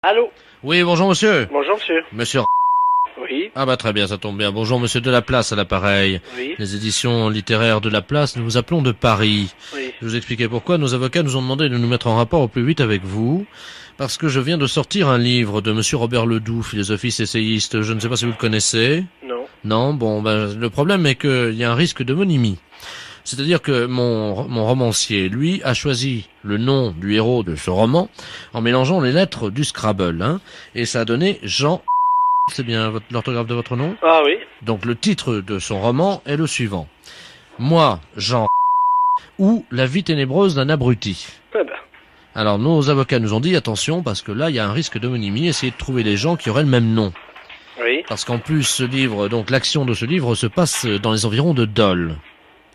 Allô? Oui, bonjour monsieur. Bonjour monsieur. Monsieur. Oui. Ah bah très bien, ça tombe bien. Bonjour monsieur de la Place à l'appareil. Oui. Les éditions littéraires de la Place, nous vous appelons de Paris. Oui. Je vous expliquer pourquoi. Nos avocats nous ont demandé de nous mettre en rapport au plus vite avec vous, parce que je viens de sortir un livre de monsieur Robert Ledoux, philosophiste essayiste. Je ne sais pas si vous le connaissez. Non. Non, bon, ben, le problème est qu'il y a un risque d'homonymie. C'est-à-dire que mon romancier, lui, a choisi le nom du héros de ce roman en mélangeant les lettres du Scrabble, hein, et ça a donné Jean. C'est bien l'orthographe de votre nom? Ah oui. Donc le titre de son roman est le suivant. Moi, Jean, ou La vie ténébreuse d'un abruti. Eh ben. Alors nos avocats nous ont dit attention parce que là il y a un risque d'homonymie, essayez de trouver des gens qui auraient le même nom. Oui. Parce qu'en plus ce livre, donc l'action de ce livre se passe dans les environs de Dole.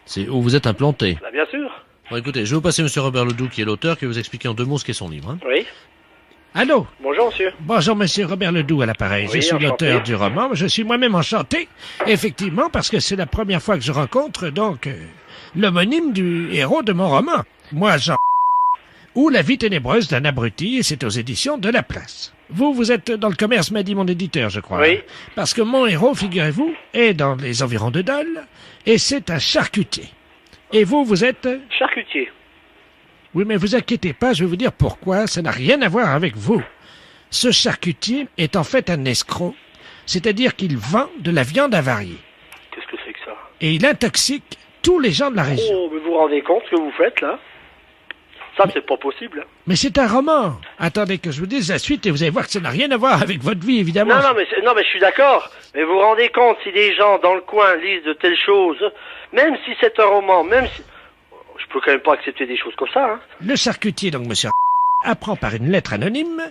C'est où vous êtes implanté. Bah bien sûr. Bon écoutez, je vais vous passer monsieur Robert Ledoux qui est l'auteur, qui va vous expliquer en 2 mots ce qu'est son livre. Hein. Oui. Allô? Bonjour monsieur. Bonjour, monsieur Robert Ledoux à l'appareil. Oui, je suis enchanté. l'auteur du roman. Je suis moi-même enchanté, effectivement, parce que c'est la première fois que je rencontre, donc, l'homonyme du héros de mon roman. Moi, Jean, ou La vie ténébreuse d'un abruti, et c'est aux éditions de La Place. Vous êtes dans le commerce, m'a dit mon éditeur, je crois. Oui. Parce que mon héros, figurez-vous, est dans les environs de Dole, et c'est un charcutier. Et vous êtes... Charcutier. Oui, mais vous inquiétez pas, je vais vous dire pourquoi, ça n'a rien à voir avec vous. Ce charcutier est en fait un escroc, c'est-à-dire qu'il vend de la viande avariée. Qu'est-ce que c'est que ça? Et il intoxique tous les gens de la région. Oh, mais vous vous rendez compte ce que vous faites là? Ça c'est pas possible. Mais c'est un roman. Attendez que je vous dise la suite et vous allez voir que ça n'a rien à voir avec votre vie, évidemment. Non, mais je suis d'accord. Mais vous vous rendez compte si des gens dans le coin lisent de telles choses, même si c'est un roman, même si... Je peux quand même pas accepter des choses comme ça, hein. Le charcutier, donc monsieur apprend par une lettre anonyme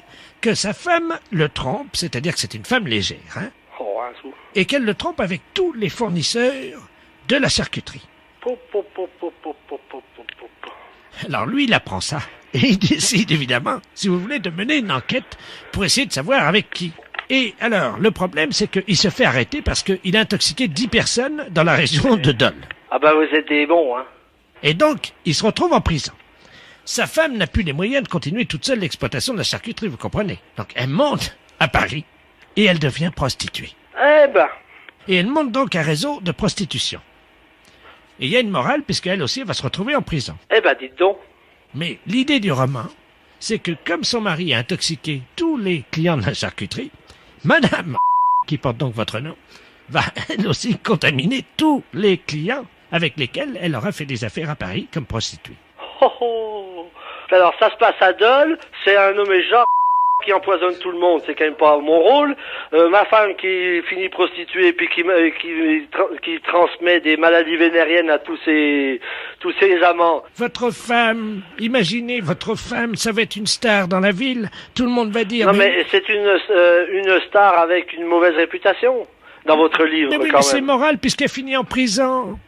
que sa femme le trompe, c'est-à-dire que c'est une femme légère, hein, Oh, un sou. et qu'elle le trompe avec tous les fournisseurs de la charcuterie. Pop, pop, pop, pop, pop, pop, pop, pop, pop. Alors lui, il apprend ça. Et il décide, évidemment, si vous voulez, de mener une enquête pour essayer de savoir avec qui. Et alors, le problème, c'est qu'il se fait arrêter parce qu'il a intoxiqué 10 personnes dans la région de Dole. Ah bah vous êtes des bons, hein. Et donc, il se retrouve en prison. Sa femme n'a plus les moyens de continuer toute seule l'exploitation de la charcuterie, vous comprenez. Donc, elle monte à Paris et elle devient prostituée. Eh ben. Et elle monte donc un réseau de prostitution. Et il y a une morale, puisqu'elle aussi va se retrouver en prison. Eh ben, dites donc. Mais l'idée du roman, c'est que comme son mari a intoxiqué tous les clients de la charcuterie, Madame, qui porte donc votre nom, va elle aussi contaminer tous les clients avec lesquels elle aura fait des affaires à Paris comme prostituée. Oh, oh. Alors, ça se passe à Dole, c'est un nommé Jean qui empoisonne tout le monde, c'est quand même pas mon rôle. Ma femme qui finit prostituée puis qui transmet des maladies vénériennes à tous ses amants. Votre femme, imaginez, votre femme, ça va être une star dans la ville, tout le monde va dire... Non mais c'est une star avec une mauvaise réputation dans votre livre mais oui, quand mais c'est même. moral puisqu'elle finit en prison.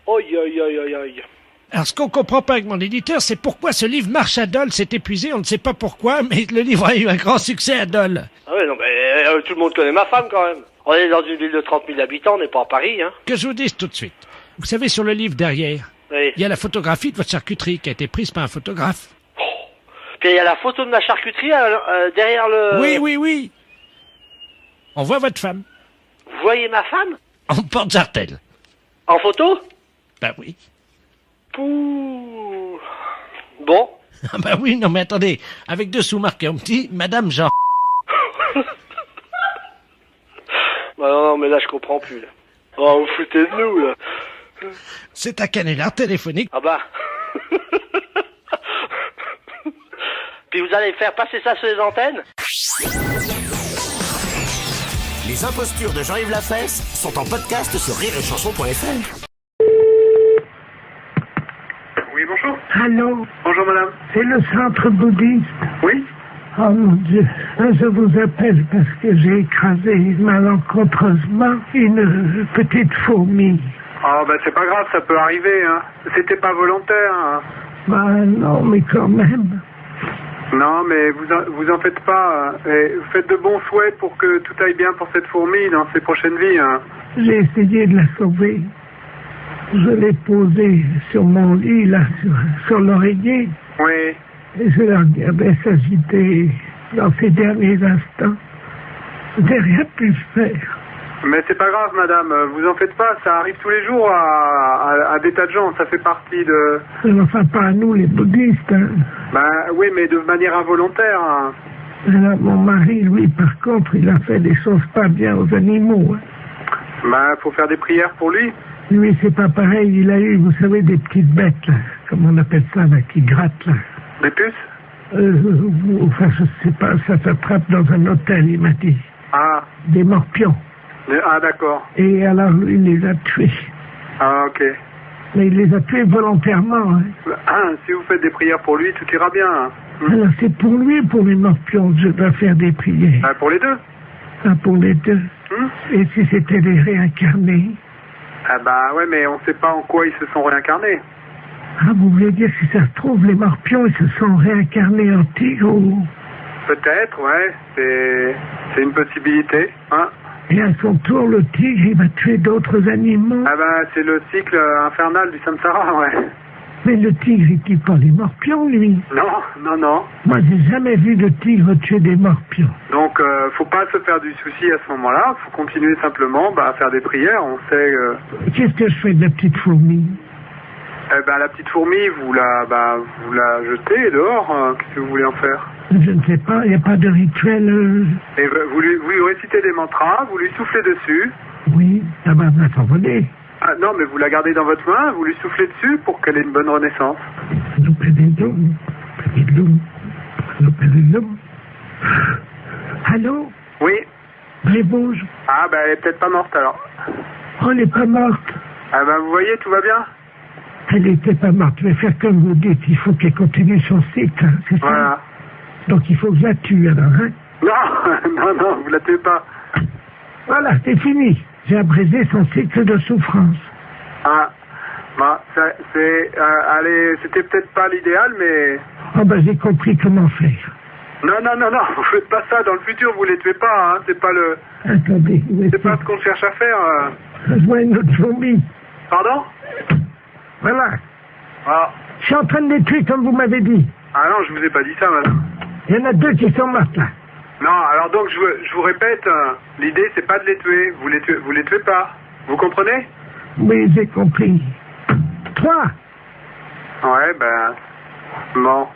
Oi, oi, oi, oi, oi. Alors, ce qu'on comprend pas avec mon éditeur, c'est pourquoi ce livre marche à Dole, c'est épuisé, on ne sait pas pourquoi, mais le livre a eu un grand succès à Dole. Ah ouais, non mais tout le monde connaît ma femme quand même. On est dans une ville de 30 000 habitants, on n'est pas à Paris, hein. Que je vous dise tout de suite. Vous savez, sur le livre derrière, Oui. il y a la photographie de votre charcuterie qui a été prise par un photographe. Puis il y a la photo de ma charcuterie derrière le... Oui. On voit votre femme. Vous voyez ma femme? En porte-jartel. En photo? Ben oui. Pouh. Bon. Ah ben oui, non mais attendez, avec 2 sous marqués en petit, Madame Jean. Bah non, mais là, je comprends plus, là. Oh, vous foutez de nous, là. C'est un canular téléphonique. Ah bah. Puis vous allez faire passer ça sur les antennes? Les impostures de Jean-Yves Lafesse sont en podcast sur rireetchanson.fr. Oui, bonjour. Allô, Bonjour, madame. c'est le centre bouddhiste. Oui. Oh mon Dieu, je vous appelle parce que j'ai écrasé malencontreusement une petite fourmi. Ah, bah, c'est pas grave, ça peut arriver, hein. C'était pas volontaire, hein. Ben non, mais quand même. Non, mais vous en faites pas. Et vous faites de bons souhaits pour que tout aille bien pour cette fourmi dans ses prochaines vies, hein. J'ai essayé de la sauver. Je l'ai posée sur mon lit, là, sur l'oreiller. Oui. Et je la regardais s'agiter dans ces derniers instants. Je n'ai rien pu faire. Mais c'est pas grave, madame, vous en faites pas, ça arrive tous les jours à des tas de gens, ça fait partie de... Enfin, pas à nous, les bouddhistes. Hein. Ben oui, mais de manière involontaire. Hein. Alors, mon mari, lui, par contre, il a fait des choses pas bien aux animaux. Hein. Ben, faut faire des prières pour lui. Lui, c'est pas pareil, il a eu, vous savez, des petites bêtes, là, comme on appelle ça, là, qui grattent, là. Des puces? Enfin, je sais pas, ça s'attrape dans un hôtel, il m'a dit. Ah. Des morpions. Ah, d'accord. Et alors, lui, il les a tués. Ah, ok. Mais il les a tués volontairement. Hein. Ah, si vous faites des prières pour lui, tout ira bien. Hein. Alors, c'est pour lui ou pour les morpions que je dois faire des prières? Ah, pour les deux. Ah, pour les deux. Et si c'était des réincarnés? Ah bah ouais, mais on sait pas en quoi ils se sont réincarnés. Ah, vous voulez dire, si ça se trouve, les morpions, ils se sont réincarnés en tigre ou... Peut-être, ouais. C'est une possibilité, hein. Et à son tour, le tigre, il va tuer d'autres animaux. Ah bah, c'est le cycle infernal du samsara, ouais. Mais le tigre, il tue pas les morpions, lui. Non, non, non. Moi, j'ai jamais vu de tigre tuer des morpions. Donc, faut pas se faire du souci à ce moment-là. Faut continuer simplement à faire des prières. On sait... Qu'est-ce que je fais de la petite fourmi? Eh ben, la petite fourmi, vous la jetez dehors. Qu'est-ce que vous voulez en faire? Je ne sais pas, il n'y a pas de rituel... Et vous lui récitez des mantras, vous lui soufflez dessus. Oui, ça va s'envoler. Ah non, mais vous la gardez dans votre main, vous lui soufflez dessus pour qu'elle ait une bonne renaissance. Allô? Oui. Elle bouge. Ah, ben, elle est peut-être pas morte, alors. Oh, elle n'est pas morte. Ah, ben, vous voyez, tout va bien? Elle n'était pas morte. Je vais faire comme vous dites. Il faut qu'elle continue son cycle, hein, c'est ça? Voilà. Donc, il faut que je la tue, alors, hein? Non, non, non, vous la tuez pas. Voilà, c'est fini. J'ai abrégé son cycle de souffrance. Ah, bah, allez, c'était peut-être pas l'idéal, mais... Oh, ben, j'ai compris comment faire. Non, non, non, non, vous faites pas ça. Dans le futur, vous les tuez pas, hein. C'est pas le... Attendez. C'est pas ce qu'on cherche à faire. Je vois une autre fourmi. Pardon? Voilà. Ah. Je suis en train de les tuer, comme vous m'avez dit. Ah non, je vous ai pas dit ça, madame. Il y en a 2 qui sont mortes, là. Non, alors donc, je vous répète, l'idée, c'est pas de les tuer. Vous les tuez pas. Vous comprenez? Oui, j'ai compris. 3. Ouais, ben... Bon.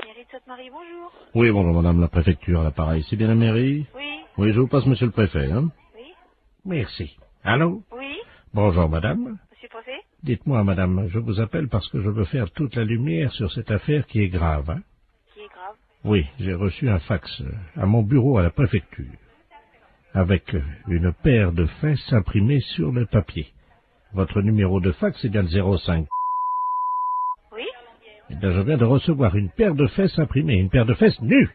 Mairie de Sainte-Marie, bonjour. Oui, bonjour madame la préfecture à l'appareil. C'est bien la mairie? Oui. Oui, je vous passe monsieur le préfet, hein? Oui. Merci. Allô? Oui. Bonjour madame. Monsieur le préfet? Dites-moi madame, je vous appelle parce que je veux faire toute la lumière sur cette affaire qui est grave, hein? Qui est grave? Oui, j'ai reçu un fax à mon bureau à la préfecture, avec une paire de fesses imprimées sur le papier. Votre numéro de fax est bien le 05. Oui. Eh bien, je viens de recevoir une paire de fesses imprimées, une paire de fesses nues.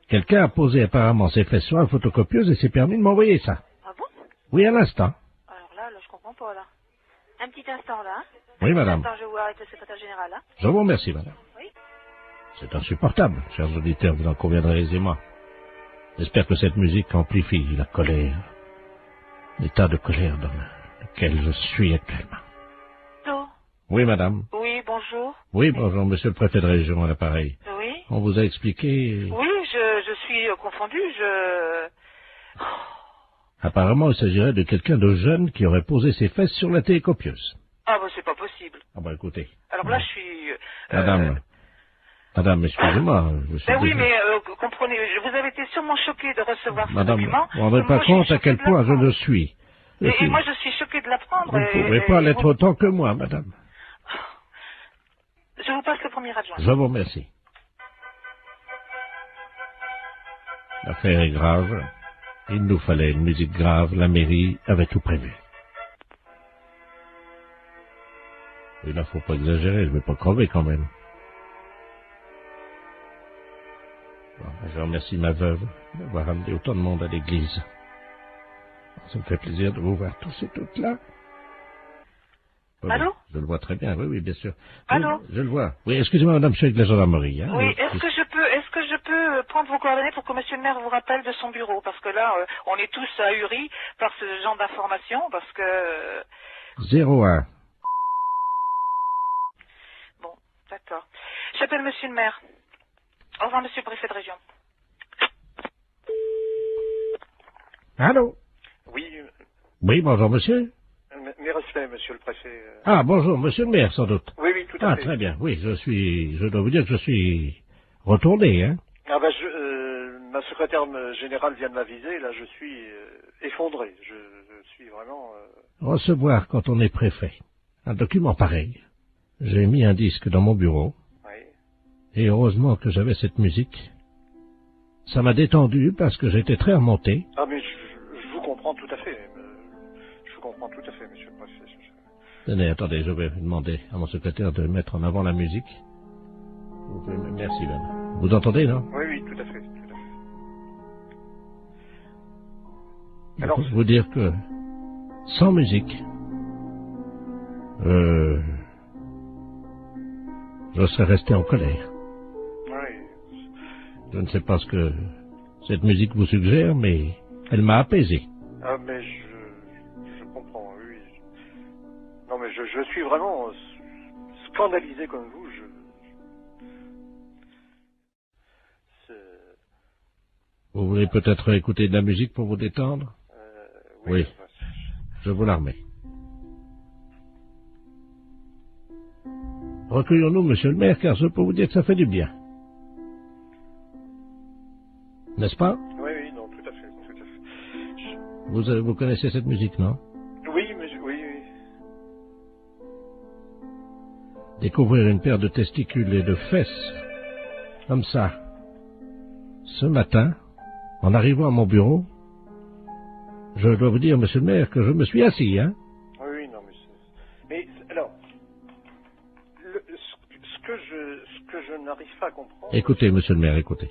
Quelqu'un a posé apparemment ses fesses sur la photocopieuse et s'est permis de m'envoyer ça. Ah bon? Oui, à l'instant. Alors là, je comprends pas, là. Un petit instant, là. Hein. Oui, madame. Attends, je vais vous arrêter le secrétaire général, hein. Je vous remercie, madame. Oui. C'est insupportable, chers auditeurs, vous en conviendrez aisément. J'espère que cette musique amplifie la colère, l'état de colère dans lequel je suis actuellement. Allô? Oui, madame. Oui, bonjour. Oui, bonjour, monsieur le préfet de région à l'appareil. Oui. On vous a expliqué... Oui, je suis confondue, Apparemment, il s'agirait de quelqu'un de jeune qui aurait posé ses fesses sur la télécopieuse. Ah, bah, c'est pas possible. Ah bah écoutez... Alors là, je suis... Madame, excusez-moi, je suis oui, désolé. mais comprenez, vous avez été sûrement choquée de recevoir ce Madame, document. vous ne vous rendez pas Moi, je suis compte à choquée quel de point je l'apprendre. le suis. Et moi, je suis choquée de l'apprendre. Vous ne pouvez pas l'être autant que moi, madame. Je vous passe le premier adjoint. Je vous remercie. L'affaire est grave. Il nous fallait une musique grave. La mairie avait tout prévu. Il ne faut pas exagérer, je ne vais pas crever quand même. Bon, je remercie ma veuve d'avoir amené autant de monde à l'église. Ça me fait plaisir de vous voir tous et toutes là. Oui, Allô? je le vois très bien, oui, oui, bien sûr. Allô? Je le vois. Oui, excusez-moi, madame, je suis avec la gendarmerie. Hein. Oui, est-ce que je peux prendre vos coordonnées pour que monsieur le maire vous rappelle de son bureau? Parce que là, on est tous ahuris par ce genre d'informations, parce que... 01. D'accord. J'appelle monsieur le maire. Au revoir, monsieur le préfet de région. Allô? Oui, Oui, bonjour, monsieur. mes respects, monsieur le préfet. Ah, bonjour, monsieur le maire, sans doute. Oui, tout à fait. Ah, très bien, oui, je dois vous dire que je suis retourné, hein. Ah ben, ma secrétaire générale vient de m'aviser, là, je suis effondré. Je suis vraiment... Recevoir quand on est préfet un document pareil. J'ai mis un disque dans mon bureau. Oui. Et heureusement que j'avais cette musique. Ça m'a détendu parce que j'étais très remonté. Ah, mais je vous comprends tout à fait. Je vous comprends tout à fait, monsieur le préfet. Tenez, attendez, je vais demander à mon secrétaire de mettre en avant la musique. Merci, Ben. Vous entendez, non? Oui, tout à fait. Je peux vous dire que sans musique, je serais resté en colère. Oui. Je ne sais pas ce que cette musique vous suggère, mais elle m'a apaisé. Ah, mais je comprends, oui. Non, mais je suis vraiment scandalisé comme vous. Vous voulez peut-être écouter de la musique pour vous détendre? Oui. Je vous la remets. Recueillons-nous, monsieur le maire, car je peux vous dire que ça fait du bien. N'est-ce pas? Oui, non, tout à fait. Vous connaissez cette musique, non? Oui, oui. Découvrir une paire de testicules et de fesses, comme ça, ce matin, en arrivant à mon bureau, je dois vous dire, monsieur le maire, que je me suis assis, hein? Oui, non, mais alors, ce que je n'arrive pas à comprendre... Écoutez, monsieur le maire, écoutez.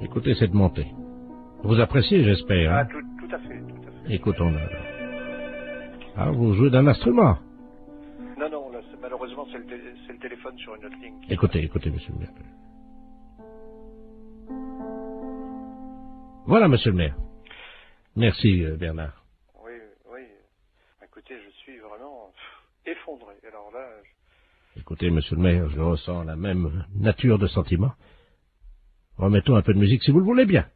Écoutez cette montée. Vous appréciez, j'espère, hein? Ah, tout à fait. Écoutons-le. Ah, vous jouez d'un instrument? Non, là, malheureusement, c'est le téléphone sur une autre ligne. Écoutez, monsieur le maire. Voilà, monsieur le maire. Merci, Bernard. Oui. Écoutez, je suis vraiment effondré. Alors là... Écoutez, monsieur le maire, je ressens la même nature de sentiment. Remettons un peu de musique, si vous le voulez bien.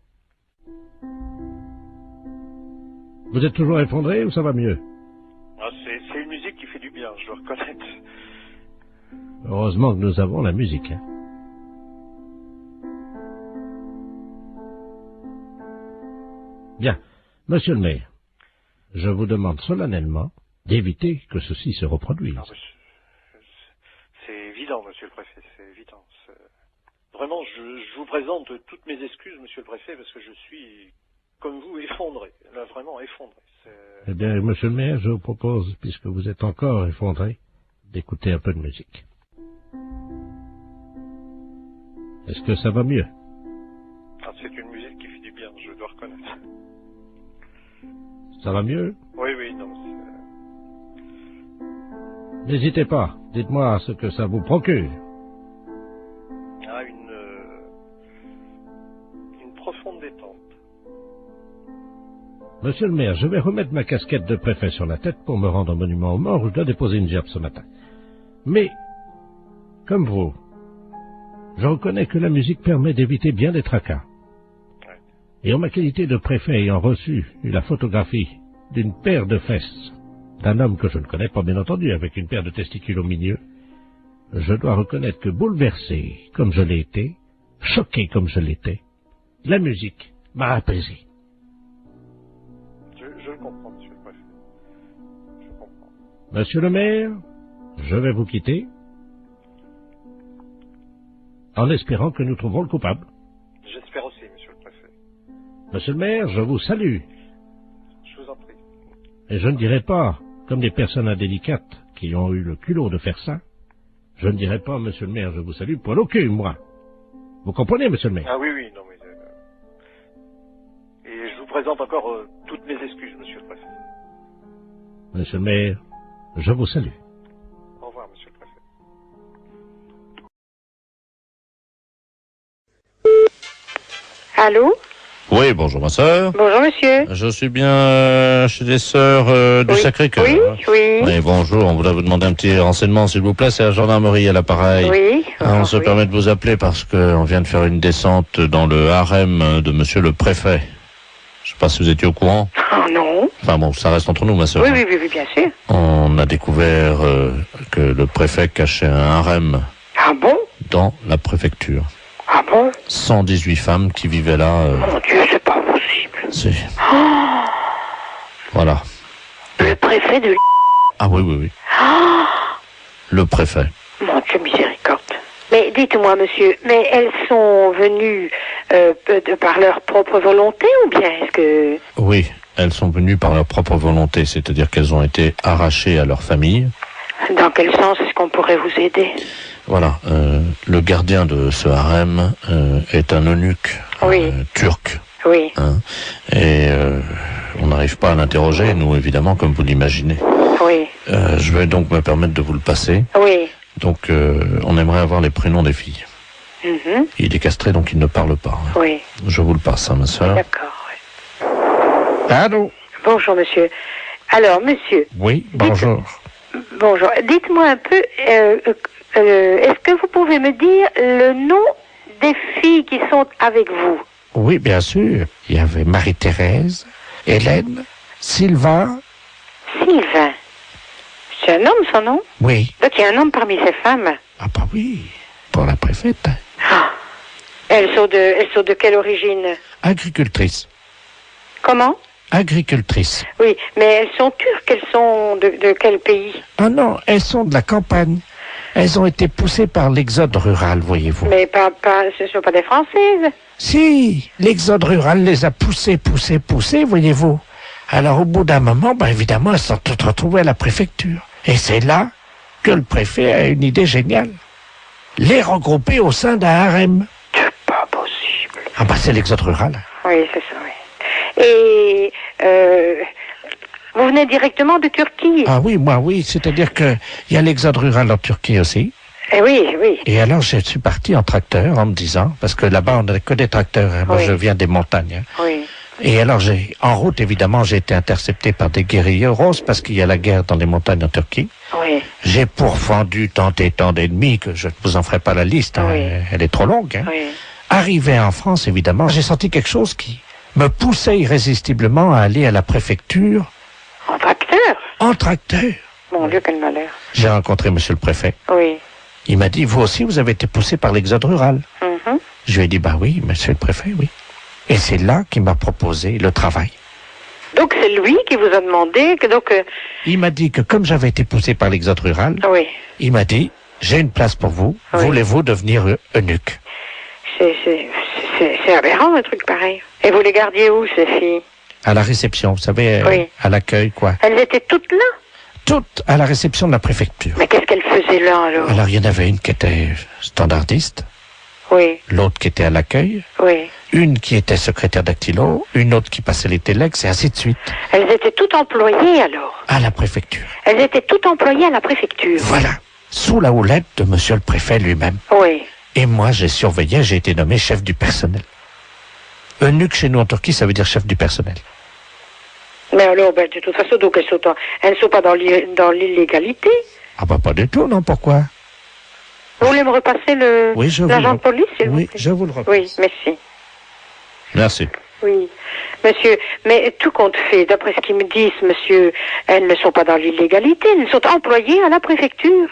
Vous êtes toujours effondré ou ça va mieux? Ah, c'est une musique qui fait du bien, je dois reconnaître. Heureusement que nous avons la musique, hein. Bien. Monsieur le maire, je vous demande solennellement d'éviter que ceci se reproduise. Ah, c'est évident, monsieur le préfet, c'est évident. Vraiment, je vous présente toutes mes excuses, monsieur le préfet, parce que je suis, comme vous, effondré. Là, vraiment effondré. Eh bien, monsieur le maire, je vous propose, puisque vous êtes encore effondré, d'écouter un peu de musique. Est-ce que ça va mieux? Ah, c'est une musique qui fait du bien, je dois reconnaître. Ça va mieux? Oui, non, N'hésitez pas, dites-moi ce que ça vous procure. Ah, une profonde détente. Monsieur le maire, je vais remettre ma casquette de préfet sur la tête pour me rendre au monument aux morts où je dois déposer une gerbe ce matin. Mais, comme vous, je reconnais que la musique permet d'éviter bien des tracas. Et en ma qualité de préfet ayant reçu la photographie d'une paire de fesses d'un homme que je ne connais pas bien entendu, avec une paire de testicules au milieu, je dois reconnaître que bouleversé comme je l'ai été, choqué comme je l'étais, la musique m'a apaisé. Je le comprends, monsieur le préfet. Je comprends. Monsieur le maire, je vais vous quitter, en espérant que nous trouverons le coupable. J'espère aussi, monsieur le préfet. Monsieur le maire, je vous salue. Je vous en prie. Et je ne dirai pas, comme des personnes indélicates qui ont eu le culot de faire ça, je ne dirai pas, monsieur le maire, je vous salue, poil au cul, moi. Vous comprenez, monsieur le maire? Ah oui, non, mais... Et je vous présente encore toutes mes excuses, monsieur le préfet. Monsieur le maire, je vous salue. Au revoir, monsieur le préfet. Allô? Oui, bonjour ma sœur. Bonjour, monsieur. Je suis bien chez les sœurs du Oui. Sacré-Cœur. Oui, oui. Oui, bonjour, on voulait vous demander un petit renseignement, s'il vous plaît, c'est la gendarmerie à l'appareil. Oui. On se permet de vous appeler parce qu'on vient de faire une descente dans le harem de monsieur le préfet. Je sais pas si vous étiez au courant. Oh non. Enfin bon, ça reste entre nous, ma sœur. Oui, oui, oui, oui, bien sûr. On a découvert que le préfet cachait un harem Ah bon? dans la préfecture. Ah bon? 118 femmes qui vivaient là. Mon Dieu, c'est pas possible. C'est... Oh, Voilà. le préfet de... Ah oui, oui, oui. Oh, Le préfet. mon Dieu, miséricorde. Mais dites-moi, monsieur, mais elles sont venues par leur propre volonté ou bien est-ce que... Oui, elles sont venues par leur propre volonté, c'est-à-dire qu'elles ont été arrachées à leur famille. Dans quel sens est-ce qu'on pourrait vous aider? Voilà, le gardien de ce harem est un eunuque Oui. turc. Oui. Hein, et on n'arrive pas à l'interroger, nous, évidemment, comme vous l'imaginez. Oui. Je vais donc me permettre de vous le passer. Oui. Donc, on aimerait avoir les prénoms des filles. Mhm. Il est castré, donc il ne parle pas. Hein. Oui. Je vous le passe, hein, ma soeur. D'accord. Oui. Allô? Bonjour, monsieur. Alors, monsieur. Oui, bonjour. Bonjour. Dites-moi un peu, est-ce que vous pouvez me dire le nom des filles qui sont avec vous? Oui, bien sûr. Il y avait Marie-Thérèse, Hélène, Sylvain. Sylvain. C'est un homme, son nom? Oui. Donc il y a un homme parmi ces femmes. Ah bah oui, pour la préfète. Ah. Elles sont de quelle origine? Agricultrice. Comment? Agricultrice. Oui, mais elles sont turques, elles sont de quel pays? Ah non, elles sont de la campagne. Elles ont été poussées par l'exode rural, voyez-vous. Mais ce ne sont pas des Françaises. Si, l'exode rural les a poussées, voyez-vous. Alors au bout d'un moment, évidemment, elles sont toutes retrouvées à la préfecture. Et c'est là que le préfet a une idée géniale. Les regrouper au sein d'un harem. C'est pas possible. Ah c'est l'exode rural. Oui, c'est ça, oui. Et vous venez directement de Turquie? Ah oui, moi oui, c'est-à-dire que il y a l'exode rural en Turquie aussi. Eh oui, oui. Et alors je suis parti en tracteur en me disant, parce que là-bas on n'a que des tracteurs, hein. Moi Oui. je viens des montagnes. Hein. Oui. Et alors en route évidemment j'ai été intercepté par des guérilleros parce qu'il y a la guerre dans les montagnes en Turquie. Oui. J'ai pourfendu tant et tant d'ennemis que je ne vous en ferai pas la liste, hein. Oui. Elle est trop longue. Hein. Oui. Arrivé en France évidemment, j'ai senti quelque chose qui me poussait irrésistiblement à aller à la préfecture. En tracteur? En tracteur. Mon Dieu, quel malheur. J'ai rencontré monsieur le préfet. Oui. Il m'a dit, vous aussi, vous avez été poussé par l'exode rural. Mhm. Je lui ai dit, oui, monsieur le préfet, oui. Et c'est là qu'il m'a proposé le travail. Donc c'est lui qui vous a demandé que donc... Il m'a dit que comme j'avais été poussé par l'exode rural, Oui. il m'a dit, j'ai une place pour vous, Oui. voulez-vous devenir eunuque? C'est aberrant un truc pareil. Et vous les gardiez où, ces filles? À la réception, vous savez, Oui. à l'accueil, quoi. Elles étaient toutes là? Toutes à la réception de la préfecture. Mais qu'est-ce qu'elles faisaient là, alors? Alors, il y en avait une qui était standardiste, Oui, l'autre qui était à l'accueil, oui. une qui était secrétaire dactylo, une autre qui passait les téléx, et ainsi de suite. Elles étaient toutes employées, alors? À la préfecture. Elles étaient toutes employées à la préfecture? Voilà. Sous la houlette de monsieur le préfet lui-même. Oui. Et moi, j'ai surveillé, j'ai été nommé chef du personnel. Eunuque chez nous en Turquie, ça veut dire chef du personnel. Mais alors, de toute façon, donc elles ne sont pas dans l'illégalité. Ah pas du tout, non, pourquoi? Vous voulez me repasser Oui, je vous l'agent le- de police, s'il vous Oui, plaît? je vous le repasse. Oui, merci. Merci. Oui, monsieur, mais tout compte fait, d'après ce qu'ils me disent, monsieur, elles ne sont pas dans l'illégalité, elles sont employées à la préfecture.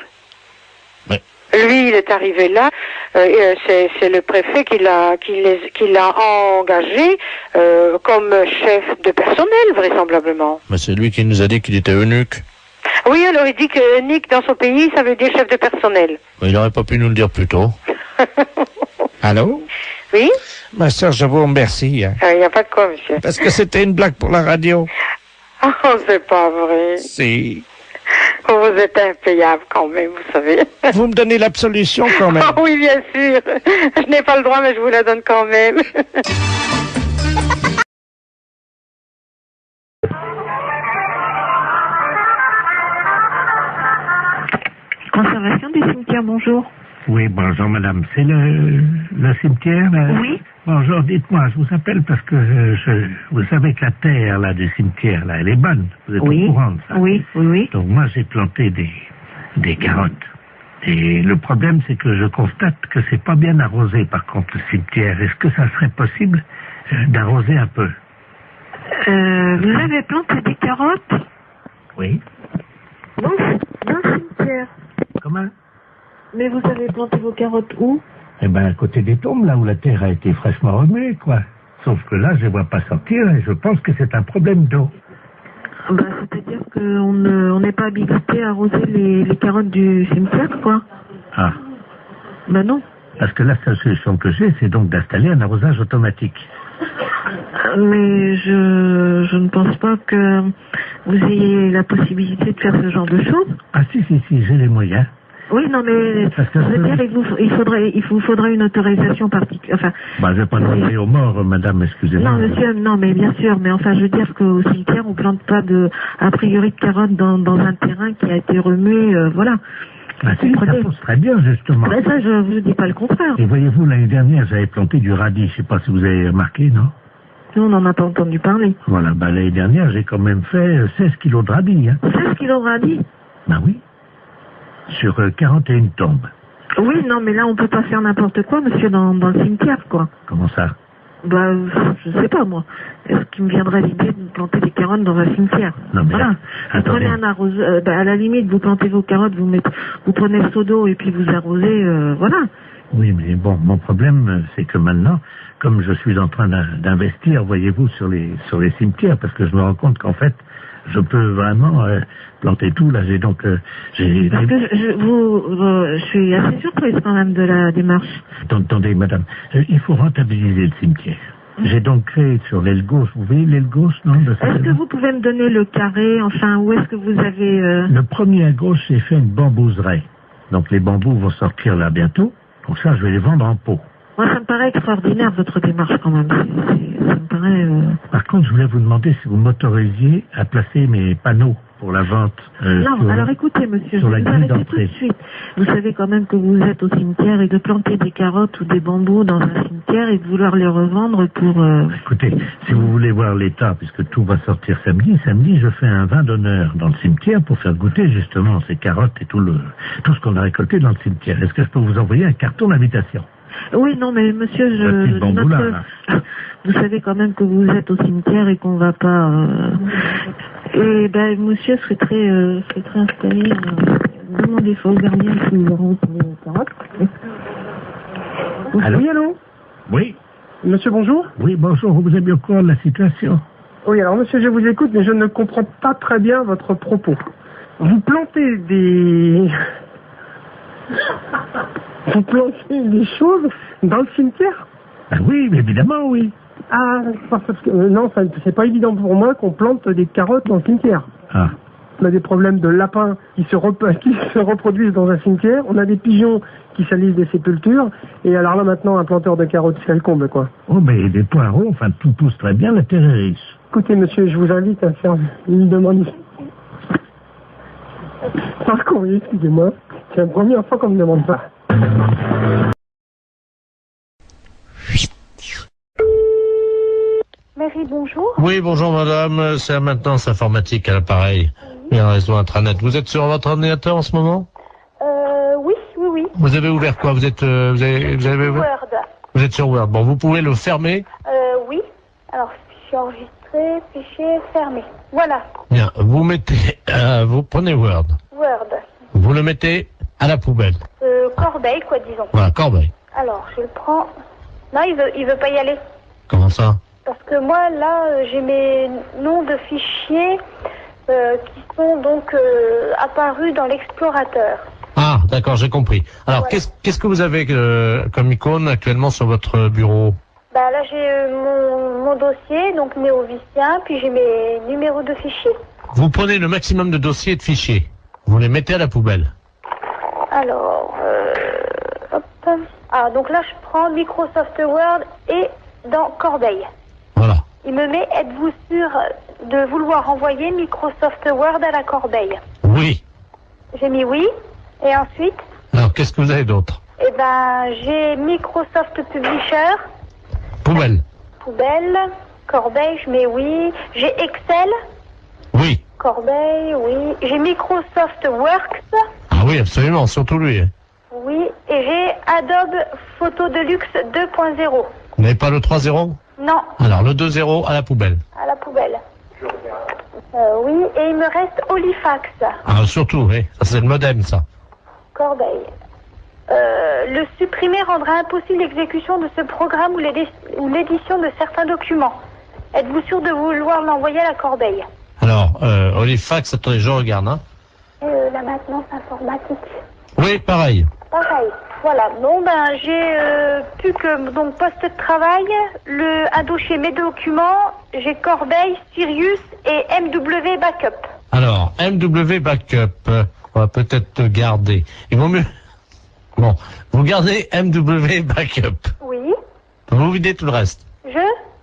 Mais- Lui, il est arrivé là, c'est le préfet qui l'a engagé comme chef de personnel, vraisemblablement. Mais c'est lui qui nous a dit qu'il était eunuque. Oui, alors il dit que Nick, dans son pays, ça veut dire chef de personnel. Mais il n'aurait pas pu nous le dire plus tôt. Allô? Oui? Ma sœur, je vous remercie. Hein, Il n'y a pas de quoi, monsieur. parce que c'était une blague pour la radio. Oh, c'est pas vrai. Si. Vous êtes impayable quand même, vous savez. Vous me donnez l'absolution quand même. Ah oui, bien sûr. Je n'ai pas le droit, mais je vous la donne quand même. Conservation du cimetière, bonjour. Oui, bonjour madame. C'est le cimetière là? Oui. Bonjour, dites-moi, je vous appelle parce que vous savez que la terre là du cimetière là, elle est bonne. Vous êtes au courant de ça? Oui. Donc moi j'ai planté des carottes. Et le problème c'est que je constate que c'est pas bien arrosé par contre le cimetière. Est-ce que ça serait possible d'arroser un peu? Vous avez planté des carottes? Oui. Non, dans le cimetière. Comment? Mais vous avez planté vos carottes où? Eh ben, à côté des tombes, là où la terre a été fraîchement remuée, quoi. Sauf que là, je ne vois pas sortir et je pense que c'est un problème d'eau. Bah, c'est-à-dire qu'on n'est pas habilité à arroser les carottes du cimetière, quoi. Ah. Bah non. Parce que la seule solution que j'ai, c'est donc d'installer un arrosage automatique. Mais je ne pense pas que vous ayez la possibilité de faire ce genre de choses. Ah si, j'ai les moyens. Oui, non, mais Parce que je veux dire, il vous faudrait une autorisation particulière. Enfin, bah, je vais pas demander aux morts, madame, excusez-moi. non, monsieur, non, mais bien sûr, mais enfin, je veux dire qu'au cimetière, on plante pas a priori de carottes dans un terrain qui a été remué, voilà. Ah si, ça pousse très bien, justement. Ben ça, je vous dis pas le contraire. Et voyez-vous, l'année dernière, j'avais planté du radis, je sais pas si vous avez remarqué, non? Nous, on n'en a pas entendu parler. Voilà, bah, l'année dernière, j'ai quand même fait 16 kilos de radis, hein. 16 kilos de radis? Bah oui. Sur 41 tombes. Oui, non, mais là, on peut pas faire n'importe quoi, monsieur, dans le cimetière, quoi. Comment ça? Bah, je sais pas, moi. Est-ce qu'il me viendrait l'idée de planter des carottes dans un cimetière? Non, mais voilà. là, Vous prenez un arroseur, à la limite, vous plantez vos carottes, vous prenez le seau d'eau et puis vous arrosez, voilà. Oui, mais bon, mon problème, c'est que maintenant, comme je suis en train d'investir, voyez-vous, sur les cimetières, parce que je me rends compte qu'en fait, je peux vraiment planter tout. Là, j'ai donc... Parce que je suis assez surprise quand même de la démarche. Attendez, madame, il faut rentabiliser le cimetière. J'ai donc créé sur l'aile gauche, vous voyez l'aile gauche, non? Est-ce que vous pouvez me donner le carré, enfin, où est-ce que vous avez... Le premier à gauche, j'ai fait une bambouseraie. Donc les bambous vont sortir là bientôt. Donc ça, je vais les vendre en pot. Moi, ça me paraît extraordinaire, votre démarche, quand même. Ça me paraît... Par contre, je voulais vous demander si vous m'autorisiez à placer mes panneaux pour la vente. Non, alors écoutez, monsieur, je vais vous arrêter tout de suite. Vous savez quand même que vous êtes au cimetière et de planter des carottes ou des bambous dans un cimetière et de vouloir les revendre pour... Écoutez, si vous voulez voir l'état, puisque tout va sortir samedi, je fais un vin d'honneur dans le cimetière pour faire goûter justement ces carottes et tout ce qu'on a récolté dans le cimetière. Est-ce que je peux vous envoyer un carton d'invitation? Oui, non, mais monsieur, vous savez quand même que vous êtes au cimetière et qu'on va pas... Et ben, monsieur serait très installé. Demandez au gardien qui nous rend les carottes. Allô? Oui, allô? Oui. Monsieur, bonjour? Oui, bonjour, vous êtes bien au courant de la situation? Oui, alors monsieur, je vous écoute, mais je ne comprends pas très bien votre propos. Vous plantez des... Vous plantez des choses dans le cimetière? Ah oui, évidemment, oui. Ah, parce que non, c'est pas évident pour moi qu'on plante des carottes dans le cimetière. Ah. On a des problèmes de lapins qui se reproduisent dans un cimetière. On a des pigeons qui salissent des sépultures. Et alors là, maintenant, un planteur de carottes, c'est le comble, quoi. Oh, mais des poireaux, enfin, tout pousse très bien, la terre est riche. Écoutez, monsieur, je vous invite à faire une demande. Par courrier, excusez-moi. C'est la première fois qu'on me demande ça. Mairie, bonjour. Oui, bonjour madame, c'est la maintenance informatique à l'appareil et un réseau intranet. Vous êtes sur votre ordinateur en ce moment? Oui. Vous avez ouvert quoi? Vous avez ouvert Word. Vous êtes sur Word. Bon, vous pouvez le fermer? Oui. Alors, fichier enregistré, fichier fermé. Voilà. Bien, vous mettez, vous prenez Word. Word. Vous le mettez à la poubelle. Corbeille, quoi, disons. Voilà, corbeille. Alors, je le prends. Non, il veut pas y aller. Comment ça? Parce que moi, là, j'ai mes noms de fichiers qui sont donc apparus dans l'explorateur. Ah, d'accord, j'ai compris. Alors, Voilà. qu'est-ce que vous avez comme icône actuellement sur votre bureau? Bah là, j'ai mon dossier, donc néovicien, puis j'ai mes numéros de fichiers. Vous prenez le maximum de dossiers et de fichiers. Vous les mettez à la poubelle. Alors, hop. Ah, donc là, je prends Microsoft Word et dans Corbeille. Voilà. Il me met, êtes-vous sûr de vouloir envoyer Microsoft Word à la corbeille? Oui. J'ai mis oui, et ensuite, Alors, qu'est-ce que vous avez d'autre? ben, j'ai Microsoft Publisher. Poubelle. Poubelle. Corbeille, je mets oui. J'ai Excel. Oui. Corbeille, oui. J'ai Microsoft Works. Ah oui, absolument, surtout lui. Oui. Et j'ai Adobe Photo Deluxe 2.0. Vous n'avez pas le 3.0? Non. Alors, le 2.0 à la poubelle. À la poubelle. Oui, et il me reste Olifax. Ah, surtout, oui. Ça, c'est le modem, ça. Corbeille. Le supprimer rendra impossible l'exécution de ce programme ou l'édition de certains documents. Êtes-vous sûr de vouloir l'envoyer à la corbeille? Alors, Olifax, attendez, je regarde, hein. La maintenance informatique. Oui, pareil. Pareil. Voilà. Bon, ben, j'ai plus que donc poste de travail, un dossier mes documents, j'ai Corbeille, Sirius et MW Backup. Alors, MW Backup, on va peut-être garder. Il vaut mieux... Bon, vous gardez MW Backup. Oui. Vous videz tout le reste.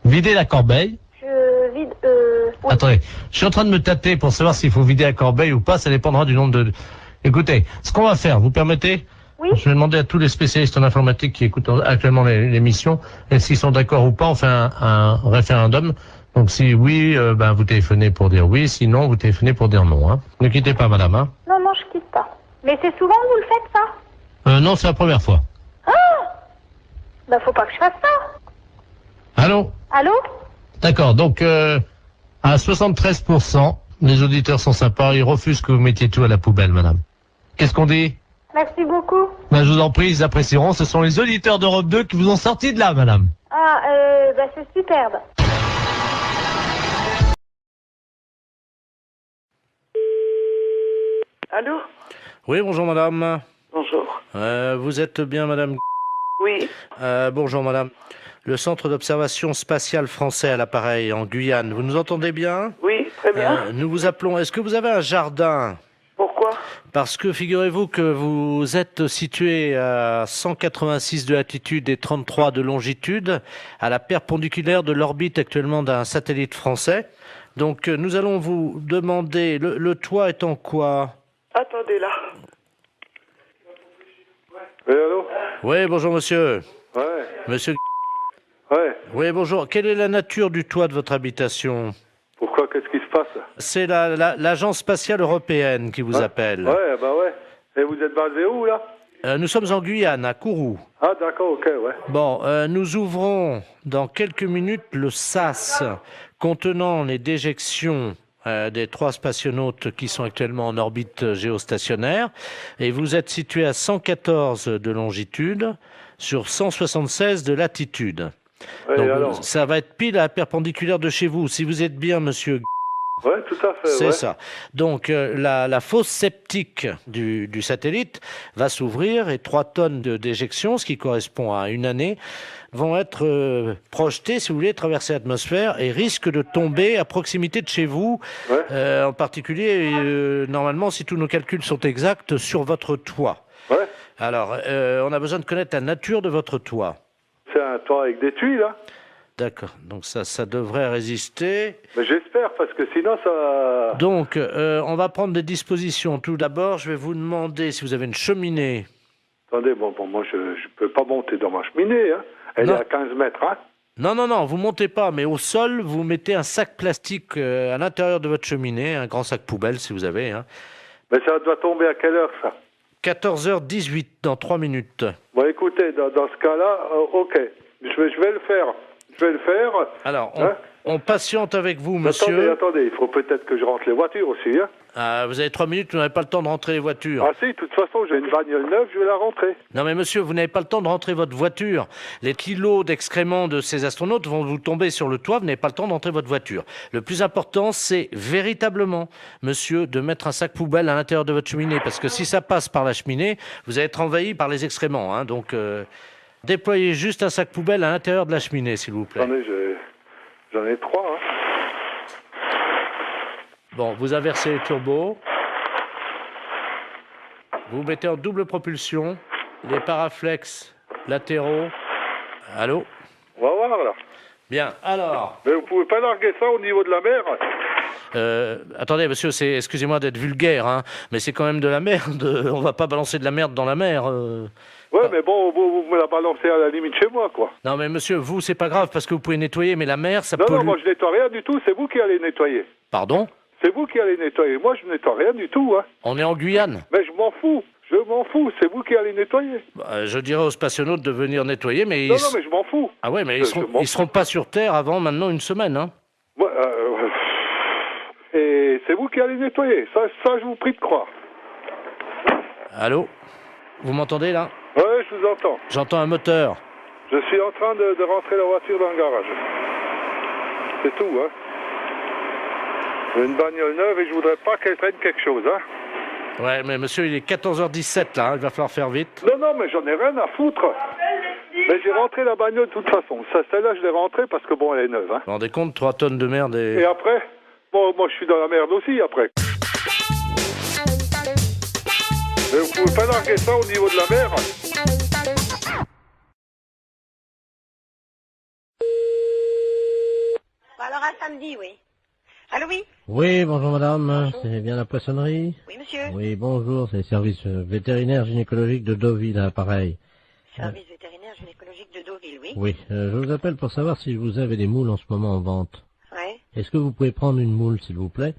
Videz la corbeille. Je vide... Oui. Attendez, je suis en train de me tâter pour savoir s'il faut vider la corbeille ou pas, ça dépendra du nombre de... Écoutez, ce qu'on va faire, vous permettez? Oui. Je vais demander à tous les spécialistes en informatique qui écoutent actuellement l'émission, et s'ils sont d'accord ou pas, on fait un référendum. Donc si oui, ben vous téléphonez pour dire oui, sinon vous téléphonez pour dire non. Hein. Ne quittez pas, madame. Hein. Non, je quitte pas. Mais c'est souvent que vous le faites, ça? Non, c'est la première fois. Ah! Ben, faut pas que je fasse ça. Allô? Allô? D'accord, donc à 73%, les auditeurs sont sympas, ils refusent que vous mettiez tout à la poubelle, madame. Qu'est-ce qu'on dit? Merci beaucoup. Ben, je vous en prie, ils apprécieront. Ce sont les auditeurs d'Europe 2 qui vous ont sorti de là, madame. Ah, ben c'est superbe. Allô? Oui, bonjour madame. Bonjour. Vous êtes bien madame? Oui. Bonjour madame. Le centre d'observation spatiale français à l'appareil en Guyane. Vous nous entendez bien? Oui, très bien. Nous vous appelons. Est-ce que vous avez un jardin? Pourquoi? Parce que figurez-vous que vous êtes situé à 186 de latitude et 33 de longitude, à la perpendiculaire de l'orbite actuellement d'un satellite français. Donc nous allons vous demander, le toit est en quoi? Attendez là. Oui, allô? Oui, bonjour monsieur. Ouais. Monsieur. Ouais. Oui, bonjour. Quelle est la nature du toit de votre habitation? Pourquoi? Qu'est-ce qui se passe? C'est l'agence spatiale européenne qui vous appelle. Ouais, bah ouais. Et vous êtes basé où, là? Nous sommes en Guyane, à Kourou. Ah, d'accord, ok, ouais. Bon, nous ouvrons dans quelques minutes le SAS contenant les déjections des 3 spationautes qui sont actuellement en orbite géostationnaire. Et vous êtes situé à 114 de longitude sur 176 de latitude. Ouais, donc, alors ça va être pile à la perpendiculaire de chez vous. Si vous êtes bien, monsieur... Ouais, tout à fait, C'est ça. Donc, la fosse septique du satellite va s'ouvrir et 3 tonnes de déjection, ce qui correspond à une année, vont être projetées, si vous voulez, traverser l'atmosphère et risquent de tomber à proximité de chez vous, en particulier, normalement, si tous nos calculs sont exacts, sur votre toit. Ouais. Alors, on a besoin de connaître la nature de votre toit. C'est un toit avec des tuiles, là? D'accord, donc ça devrait résister. Mais j'espère, parce que sinon ça... Donc, on va prendre des dispositions. Tout d'abord, je vais vous demander si vous avez une cheminée. Attendez, bon, moi je peux pas monter dans ma cheminée, hein. Elle est à 15 mètres, hein. Non, vous montez pas, mais au sol, vous mettez un sac plastique à l'intérieur de votre cheminée, un grand sac poubelle si vous avez. Hein. Mais ça doit tomber à quelle heure, ça? 14h18, dans 3 minutes. Bon, écoutez, dans ce cas-là, ok, je vais le faire. Je vais le faire. Alors, on patiente avec vous, monsieur. Attendez, il faut peut-être que je rentre les voitures aussi. Hein. Vous avez 3 minutes, vous n'avez pas le temps de rentrer les voitures. Ah si, de toute façon, j'ai une bagnole neuve, je vais la rentrer. Non mais monsieur, vous n'avez pas le temps de rentrer votre voiture. Les kilos d'excréments de ces astronautes vont vous tomber sur le toit, vous n'avez pas le temps de rentrer votre voiture. Le plus important, c'est véritablement, monsieur, de mettre un sac poubelle à l'intérieur de votre cheminée, parce que si ça passe par la cheminée, vous allez être envahi par les excréments. Hein, donc, déployez juste un sac poubelle à l'intérieur de la cheminée, s'il vous plaît. Attendez, j'en ai 3. Hein. Bon, vous inversez les turbos. Vous mettez en double propulsion les paraflex latéraux. Allô? On va voir, là. Bien, alors... Mais vous pouvez pas larguer ça au niveau de la mer? Attendez, monsieur, excusez-moi d'être vulgaire, hein, mais c'est quand même de la merde. On va pas balancer de la merde dans la mer. Ouais, mais bon, vous me la balancez à la limite chez moi, quoi. Non, mais monsieur, vous, c'est pas grave parce que vous pouvez nettoyer, mais la mer, ça Non, pollue. non, moi je nettoie rien du tout, c'est vous qui allez nettoyer. Pardon? C'est vous qui allez nettoyer, moi je nettoie rien du tout, hein. On est en Guyane. Mais je m'en fous, c'est vous qui allez nettoyer. Bah, je dirais aux spationautes de venir nettoyer, mais... Non, mais je m'en fous. Ah ouais, mais ils seront pas sur Terre avant maintenant une semaine, hein. Ouais, et c'est vous qui allez nettoyer, ça je vous prie de croire. Allô? Vous m'entendez, là? Ouais, je vous entends. J'entends un moteur. Je suis en train de rentrer la voiture dans le garage. C'est tout, hein. J'ai une bagnole neuve et je voudrais pas qu'elle traîne quelque chose, hein. Ouais, mais monsieur, il est 14h17, là, hein, il va falloir faire vite. Non, mais j'en ai rien à foutre. Mais j'ai rentré la bagnole de toute façon. Celle-là, je l'ai rentrée parce que, bon, elle est neuve, hein. Vous vous rendez compte, 3 tonnes de merde et... Et après? Bon, moi, je suis dans la merde aussi, après. Mais vous pouvez pas larguer ça au niveau de la mer? Bon, alors à samedi, oui. Allô, oui? Oui, bonjour madame, c'est bien la poissonnerie? Oui, monsieur. Oui, bonjour, c'est le service vétérinaire gynécologique de Deauville, à pareil. Service vétérinaire gynécologique de Deauville, oui. Oui, je vous appelle pour savoir si vous avez des moules en ce moment en vente. Ouais. Est-ce que vous pouvez prendre une moule, s'il vous plaît?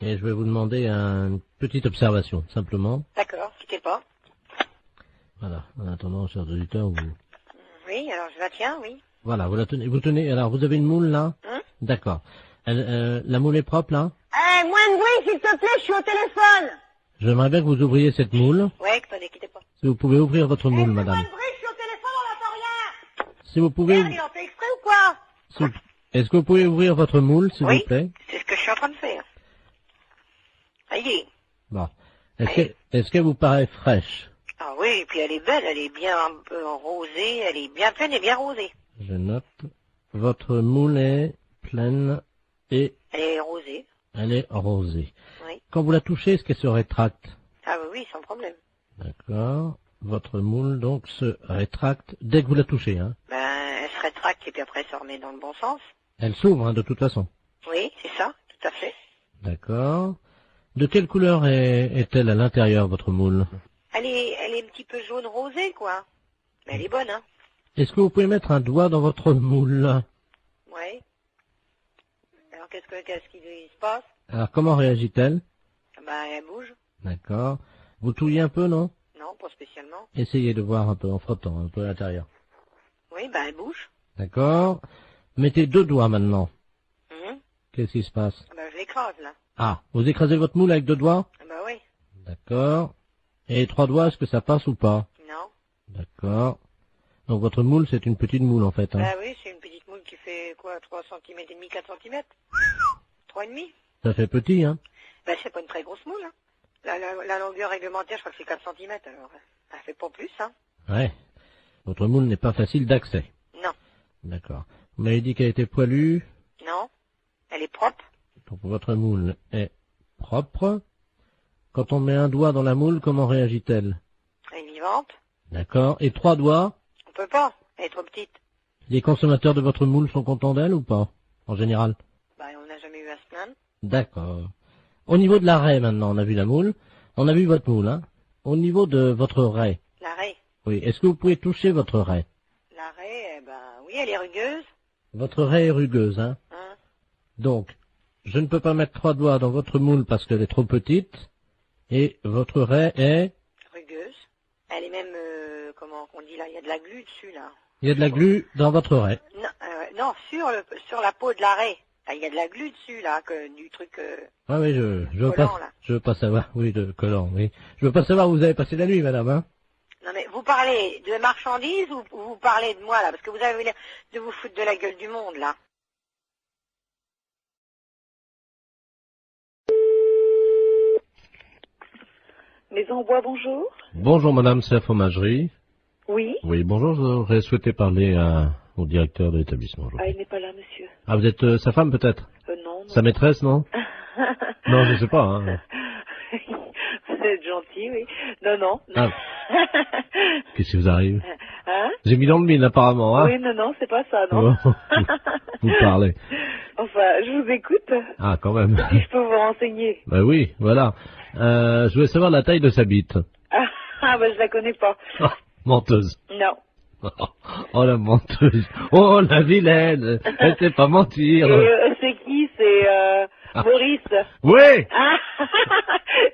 Et je vais vous demander une petite observation, simplement. D'accord, quittez pas. Voilà, en attendant, chers auditeurs, vous... Oui, alors je la tiens, oui. Voilà, vous la tenez, vous tenez, alors vous avez une moule là? D'accord. La moule est propre là? Moins de bruit, s'il te plaît, je suis au téléphone. J'aimerais bien que vous ouvriez cette moule. Ouais, attendez, quittez pas. Si vous pouvez ouvrir votre moule, madame. Moins de bruit, je suis au téléphone, on n'entend rien. Si vous pouvez... Merde, il en fait exprès ou quoi? Est-ce que vous pouvez ouvrir votre moule, s'il vous plaît? C'est ce que je suis en train de faire. Ça y est. Bon. Est-ce qu'elle vous paraît fraîche? Ah oui, et puis elle est belle, elle est bien un peu rosée, elle est bien pleine et bien rosée. Je note. Votre moule est pleine et... Elle est rosée. Elle est rosée. Oui. Quand vous la touchez, est-ce qu'elle se rétracte? Ah oui, sans problème. D'accord. Votre moule, donc, se rétracte dès que vous la touchez, hein? Ben, elle se rétracte et puis après elle se remet dans le bon sens. Elle s'ouvre, hein, de toute façon. Oui, c'est ça, tout à fait. D'accord. De quelle couleur est-elle à l'intérieur, votre moule? Elle est un petit peu jaune rosée, quoi. Mais elle est bonne, hein. Est-ce que vous pouvez mettre un doigt dans votre moule? Oui. Alors qu'est-ce qui se passe? Alors, comment réagit-elle? Ben, elle bouge. D'accord. Vous touillez un peu, non? Non, pas spécialement. Essayez de voir un peu en frottant, un peu à l'intérieur. Oui, ben, elle bouge. D'accord. Mettez 2 doigts maintenant. Mhm. Qu'est-ce qui se passe? Ben, je l'écrase, là. Ah, vous écrasez votre moule avec 2 doigts? Ben oui. D'accord. Et 3 doigts, est-ce que ça passe ou pas? Non. D'accord. Donc votre moule, c'est une petite moule en fait, hein? Ben oui, c'est une petite moule qui fait quoi, 3 cm et demi, 4 cm? 3,5? Ça fait petit, hein? Ben c'est pas une très grosse moule, hein. La longueur réglementaire, je crois que c'est 4 cm, alors elle fait pas plus, hein. Ouais. Votre moule n'est pas facile d'accès. Non. D'accord. Vous m'avez dit qu'elle était poilue? Non. Elle est propre. Donc votre moule est propre. Quand on met un doigt dans la moule, comment réagit-elle? Elle est vivante. D'accord. Et 3 doigts? On peut pas, elle est trop petite. Les consommateurs de votre moule sont contents d'elle ou pas? En général? Ben on n'a jamais eu à se plaindre. D'accord. Au niveau de la raie maintenant, on a vu la moule. On a vu votre moule, hein? Au niveau de votre raie. La raie. Oui. Est-ce que vous pouvez toucher votre raie? La raie, ben oui, elle est rugueuse. Votre raie est rugueuse, hein? Donc, je ne peux pas mettre 3 doigts dans votre moule parce qu'elle est trop petite. Et votre raie est... rugueuse. Elle est même, comment on dit là, il y a de la glu dessus, là. Il y a de la glu dans votre raie. Non, non, sur la peau de la raie. Là, il y a de la glu dessus, là, du truc... Ah oui, je veux collant, pas, là. je veux pas savoir, oui, de collant, oui. Je veux pas savoir où vous avez passé la nuit, madame, hein? Non, mais vous parlez de marchandises ou vous parlez de moi, là? Parce que vous avez l'air de vous foutre de la gueule du monde, là. Maison Bois, bonjour. Bonjour, madame, c'est la fromagerie. Oui. Oui, bonjour, j'aurais souhaité parler au directeur de l'établissement. Ah, il n'est pas là, monsieur. Ah, vous êtes sa femme, peut-être? Non, non. Sa maîtresse, non? Non, je sais pas, hein. Vous êtes gentil, oui. Non, non. Ah. Qu'est-ce qui vous arrive? Hein? J'ai mis dans le mille, apparemment, hein? Oui, non, non, c'est pas ça, non. Vous parlez. Enfin, je vous écoute. Ah, quand même. Si je peux vous renseigner. Ben oui, voilà. Je voulais savoir la taille de sa bite. Ah, je la connais pas. Oh, menteuse. Non. Oh, la menteuse. Oh, la vilaine. Elle sait pas mentir. C'est qui? C'est Maurice. Oui. Ah,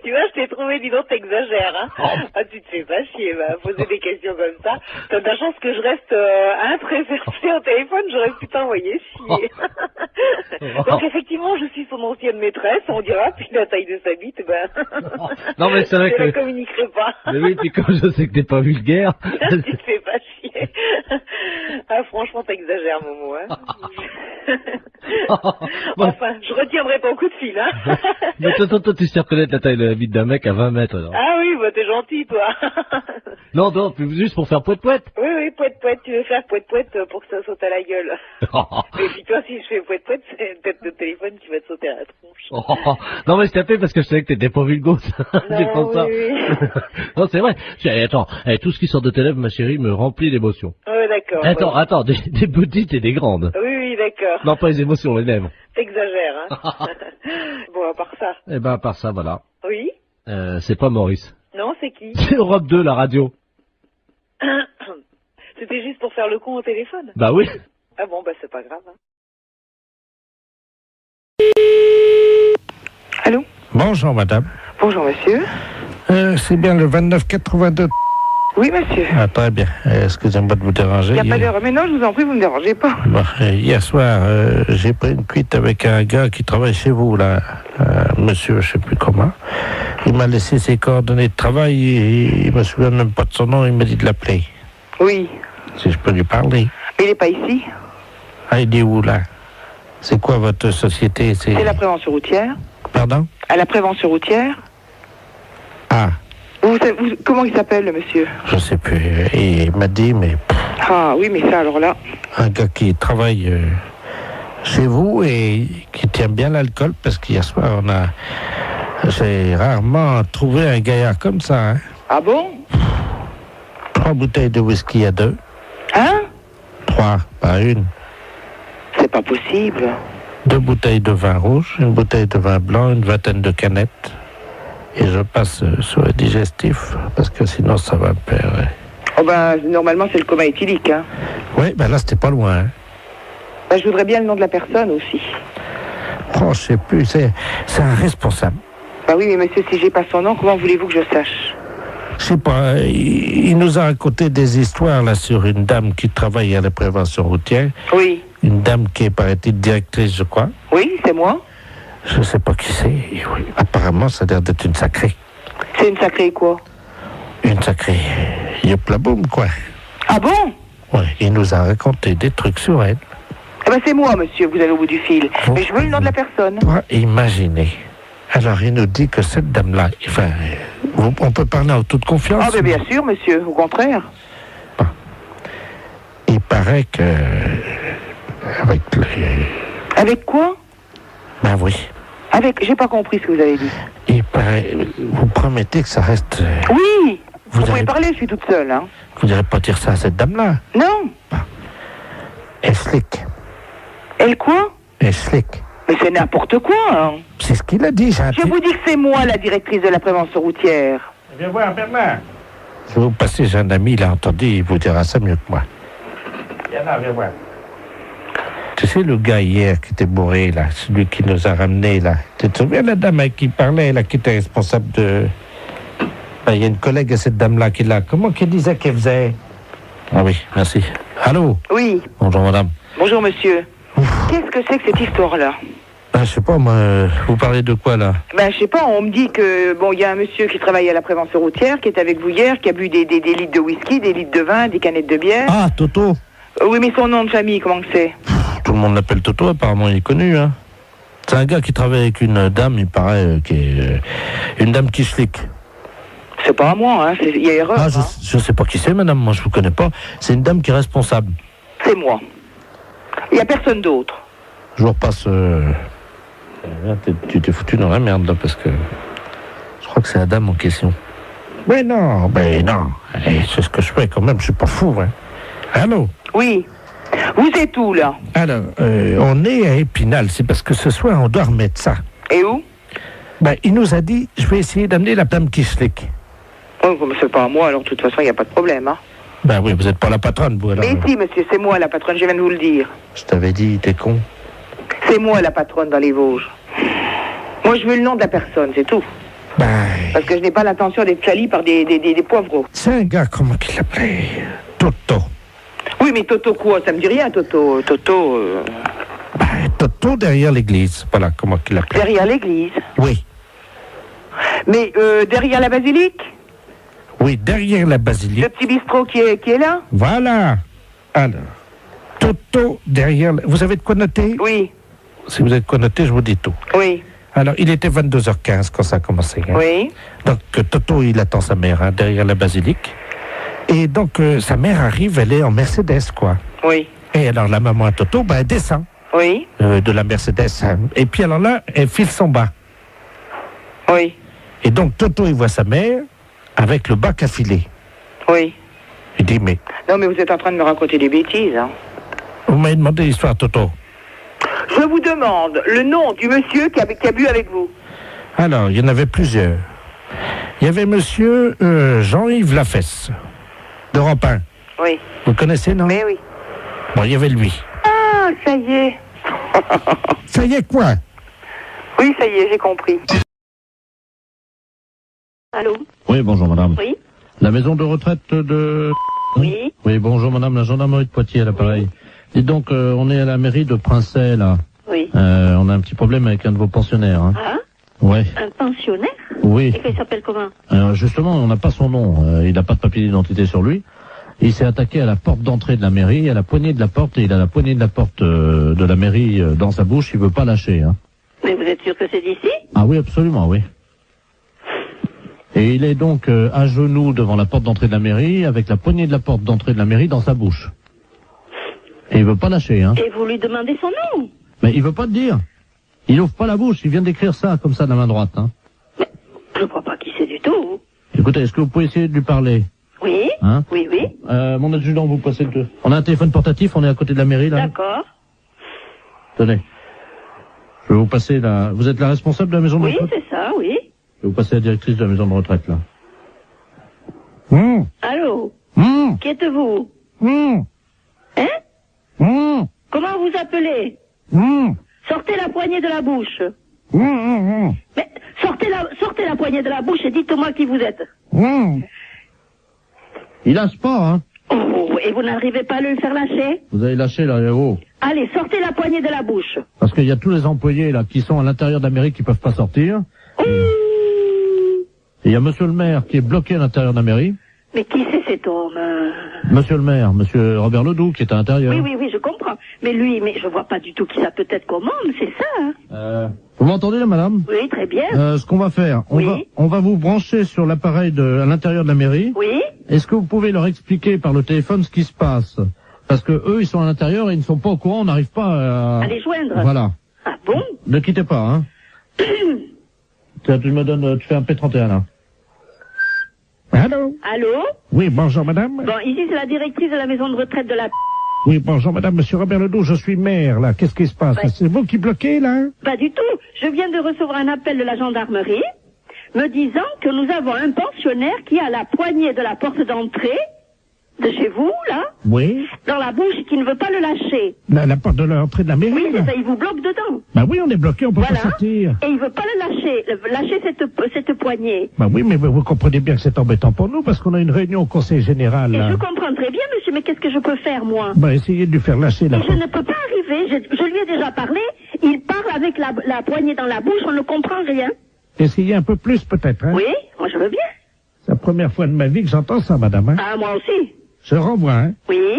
tu vois, je t'ai trouvé, dis donc, t'exagères, hein. Ah, tu te fais pas chier, poser des questions comme ça. T'as de la chance que je reste très versée au téléphone, j'aurais pu t'envoyer chier. Donc effectivement, je suis son ancienne maîtresse, on dira, puis la taille de sa bite, Non, mais c'est vrai je que... la communiquerai pas. Mais oui, puis comme je sais que t'es pas vulgaire... Tu te fais pas chier. Ah, franchement, t'exagères, Momo, hein. Enfin, je retiendrai ton coup de fil, hein. Mais toi, tu sais reconnaître la taille de la bite d'un mec à 20 mètres, alors. Ah oui, t'es gentil, toi. Non, juste pour faire poète-poète. Oui, poète-poète, tu veux faire poète-poète pour que ça saute à la gueule. Et puis toi, si je fais poète-poète, c'est peut-être le téléphone qui va te sauter à la tronche. Non, mais je t'appelais parce que je savais que t'étais pas vulgose. C'est pour ça. Oui. Non, c'est vrai. Attends, tout ce qui sort de tes lèvres, ma chérie, me remplit d'émotions. Oui, d'accord. Attends, des petites et des grandes. Oui, d'accord. Non, pas les émotions, les lèvres. T'exagères, hein. Bon, à part ça. Eh ben, à part ça, voilà. Oui. C'est pas Maurice. Non, c'est qui? C'est Europe 2, la radio. C'était juste pour faire le con au téléphone? Bah oui. Ah bon, c'est pas grave, hein. Allô? Bonjour, madame. Bonjour, monsieur. C'est bien le 2982. Oui, monsieur. Ah, très bien. Excusez-moi de vous déranger. Il n'y a pas d'heure. Mais non, je vous en prie, vous ne me dérangez pas. Bon, hier soir, j'ai pris une cuite avec un gars qui travaille chez vous, là. Monsieur, je sais plus comment. Il m'a laissé ses coordonnées de travail et il me souvient même pas de son nom. Il m'a dit de l'appeler. Oui. Si je peux lui parler. Mais il n'est pas ici. Ah, il est où, là? C'est quoi votre société? C'est la prévention routière. Pardon? À la prévention routière. Ah. Comment il s'appelle, le monsieur? Je sais plus. Et il m'a dit, mais... Ah oui, mais ça, alors là... Un gars qui travaille chez vous et qui tient bien l'alcool, parce qu'hier soir, j'ai rarement trouvé un gaillard comme ça, hein. Ah bon? 3 bouteilles de whisky à 2. Hein? 3, pas une. C'est pas possible. 2 bouteilles de vin rouge, une bouteille de vin blanc, une vingtaine de canettes. Et je passe sur le digestif, parce que sinon ça va me perdre. Oh normalement c'est le coma éthylique, hein. Oui, là c'était pas loin, hein. Je voudrais bien le nom de la personne aussi. Oh, je sais plus, c'est un responsable. Oui, mais monsieur, si j'ai pas son nom, comment voulez-vous que je sache? Je sais pas, il nous a raconté des histoires là sur une dame qui travaille à la prévention routière. Oui. Une dame qui est, paraît-il, directrice, je crois. Oui, c'est moi. Je sais pas qui c'est. Oui. Apparemment, ça a l'air d'être une sacrée. C'est une sacrée quoi? Une sacrée yoplaboum, quoi. Ah bon? Oui, il nous a raconté des trucs sur elle. C'est moi, monsieur, vous allez au bout du fil. Mais je veux le nom de la personne. Imaginez. Alors, il nous dit que cette dame-là, enfin, on peut parler en toute confiance. Ah, bien sûr, monsieur, au contraire. Bon. Il paraît que... Avec quoi? Ben oui. J'ai pas compris ce que vous avez dit. Il paraît... Vous promettez que ça reste... Oui. Vous pouvez parler, je suis toute seule, hein. Vous n'irez pas dire ça à cette dame-là? Non. Bon. Elle slick. Elle quoi? Elle slick. Mais c'est n'importe quoi, hein. C'est ce qu'il a dit, Je vous dis que c'est moi, la directrice de la prévention routière. Viens voir, Bernard. Si vous passez, j'ai un ami, il a entendu, il vous dira ça mieux que moi. Viens là, viens voir. Tu sais, le gars hier qui était bourré, là, celui qui nous a ramenés, là. Tu te souviens, la dame avec qui parlait, là, qui était responsable de... Il y a une collègue à cette dame-là qui l'a... Comment qu'elle disait qu'elle faisait? Ah oui, merci. Allô? Oui. Bonjour, madame. Bonjour, monsieur. Qu'est-ce que c'est que cette histoire-là? Je sais pas, moi, vous parlez de quoi, là? Je sais pas, on me dit que, il y a un monsieur qui travaille à la prévention routière, qui est avec vous hier, qui a bu des litres de whisky, des litres de vin, des canettes de bière. Ah, Toto? Oui, mais son nom de famille, comment que c'est? Tout le monde l'appelle Toto, apparemment, il est connu, hein. C'est un gars qui travaille avec une dame, il paraît, qui est... une dame qui slick. C'est pas à moi, hein, il y a erreur. Ah, je sais pas qui c'est, madame, moi, je vous connais pas. C'est une dame qui est responsable. C'est moi. Il y a personne d'autre. Je vous repasse... Tu t'es foutu dans la merde, là, parce que... Je crois que c'est la dame en question. Mais non. C'est ce que je fais, quand même, je suis pas fou, hein. Allô? Oui. Vous êtes où, là? Alors, on est à Épinal. C'est parce que ce soir, on doit remettre ça. Et où? Ben, il nous a dit, je vais essayer d'amener la dame Kislik. Oh, mais c'est pas à moi, alors de toute façon, il n'y a pas de problème, hein. Ben oui, vous n'êtes pas la patronne, vous, alors. Mais si, monsieur, c'est moi la patronne, je viens de vous le dire. Je t'avais dit, t'es con. C'est moi la patronne dans les Vosges. Moi, je veux le nom de la personne, c'est tout. Ben... Parce que je n'ai pas l'intention d'être salie par des poivreaux. C'est un gars, comment qu'il l'appelait? Toto. Oui, mais Toto quoi? Ça me dit rien, Toto. Ben, Toto derrière l'église. Voilà, comment qu'il l'appelait. Derrière l'église? Oui. Mais derrière la basilique? Oui, derrière la basilique. Le petit bistrot qui est là? Voilà. Alors, Toto derrière... Vous avez de quoi noter? Oui. Si vous avez de quoi noter, je vous dis tout. Oui. Alors, il était 22h15 quand ça a commencé. Hein. Oui. Donc, Toto, il attend sa mère hein, derrière la basilique. Et donc, sa mère arrive, elle est en Mercedes, quoi. Oui. Et alors, la maman à Toto, ben, elle descend. Oui. De la Mercedes. Hein. Et puis, alors là, elle file son bas. Oui. Et donc, Toto, il voit sa mère avec le bac à filer. Oui. Il dit, mais... Non, mais vous êtes en train de me raconter des bêtises, hein. Vous m'avez demandé l'histoire, Toto. Je vous demande le nom du monsieur qui a bu avec vous. Alors, il y en avait plusieurs. Il y avait monsieur Jean-Yves Lafesse, d'Europe 1. Oui. Vous connaissez, non? Mais oui. Bon, il y avait lui. Ah, ça y est. Ça y est, quoi? Oui, ça y est, j'ai compris. Allô? Oui, bonjour madame. Oui. La maison de retraite de... Oui. Oui, bonjour madame, la gendarmerie de Poitiers à l'appareil. Oui. Dites donc, on est à la mairie de Princey, là. Oui. On a un petit problème avec un de vos pensionnaires. Hein. Ah? Ouais. Un pensionnaire? Oui. Et qu'il s'appelle comment? Justement, on n'a pas son nom. Il n'a pas de papier d'identité sur lui. Il s'est attaqué à la porte d'entrée de la mairie, à la poignée de la porte, et il a la poignée de la porte de la mairie dans sa bouche. Il veut pas lâcher. Hein. Mais vous êtes sûr que c'est d'ici? Ah oui, absolument, oui. Et il est donc à genoux devant la porte d'entrée de la mairie, avec la poignée de la porte d'entrée de la mairie dans sa bouche. Et il veut pas lâcher, hein. Et vous lui demandez son nom? Mais il veut pas te dire. Il ouvre pas la bouche, il vient d'écrire ça, comme ça, de la main droite, hein. Mais je crois pas qui c'est du tout. Écoutez, est-ce que vous pouvez essayer de lui parler? Oui. Hein? Oui, oui. Mon adjudant, vous passez le... On a un téléphone portatif, on est à côté de la mairie, là. D'accord. Tenez. Je vais vous passer la... Vous êtes la responsable de la maison de retraite? Oui, c'est ça, oui. Je vais vous passer la directrice de la maison de retraite, là. Allô? Qui êtes-vous? Hein? Comment vous appelez? Sortez la poignée de la bouche. Mais sortez la poignée de la bouche et dites-moi qui vous êtes. Il lâche pas, hein. Oh, et vous n'arrivez pas à le faire lâcher? Vous avez lâché, là, haut. Allez, sortez la poignée de la bouche. Parce qu'il y a tous les employés, là, qui sont à l'intérieur de la mairie qui peuvent pas sortir. Et il y a monsieur le maire qui est bloqué à l'intérieur de la mairie. Mais qui c'est cet homme? Monsieur le maire, monsieur Robert Ledoux, qui est à l'intérieur. Oui, je comprends. Mais lui, je vois pas du tout qui ça peut être comme homme, c'est ça, hein? Vous m'entendez, là, madame? Oui, très bien. Ce qu'on va faire, on va vous brancher sur l'appareil à l'intérieur de la mairie. Oui. Est-ce que vous pouvez leur expliquer par le téléphone ce qui se passe? Parce que eux, ils sont à l'intérieur et ils ne sont pas au courant, on n'arrive pas à les joindre. Voilà. Ah bon? Ne quittez pas, hein. Tiens, tu fais un P31, là. Allô? Allô? Oui, bonjour madame. Bon, ici c'est la directrice de la maison de retraite de la... Oui, bonjour madame, monsieur Robert Ledoux, je suis maire, là. Qu'est-ce qui se passe? Ouais. C'est vous qui bloquez, là? Pas du tout. Je viens de recevoir un appel de la gendarmerie me disant que nous avons un pensionnaire qui a la poignée de la porte d'entrée de chez vous, là, Oui. dans la bouche, qui ne veut pas le lâcher. La porte de l'entrée de la mairie? Oui, c'est là. ça, il vous bloque dedans. Bah oui, on est bloqué, on peut Voilà. pas sortir. Et il veut pas le lâcher cette poignée. Bah oui, mais vous comprenez bien que c'est embêtant pour nous, parce qu'on a une réunion au conseil général, Et là. je comprends très bien, monsieur, mais qu'est-ce que je peux faire, moi? Bah essayez de lui faire lâcher la Et je porte. ne peux pas arriver, je lui ai déjà parlé, il parle avec la poignée dans la bouche, on ne comprend rien. Essayez un peu plus, peut-être, hein? Oui, moi je veux bien. C'est la première fois de ma vie que j'entends ça, madame, hein? Ah, moi aussi. Je renvoie, hein? Oui.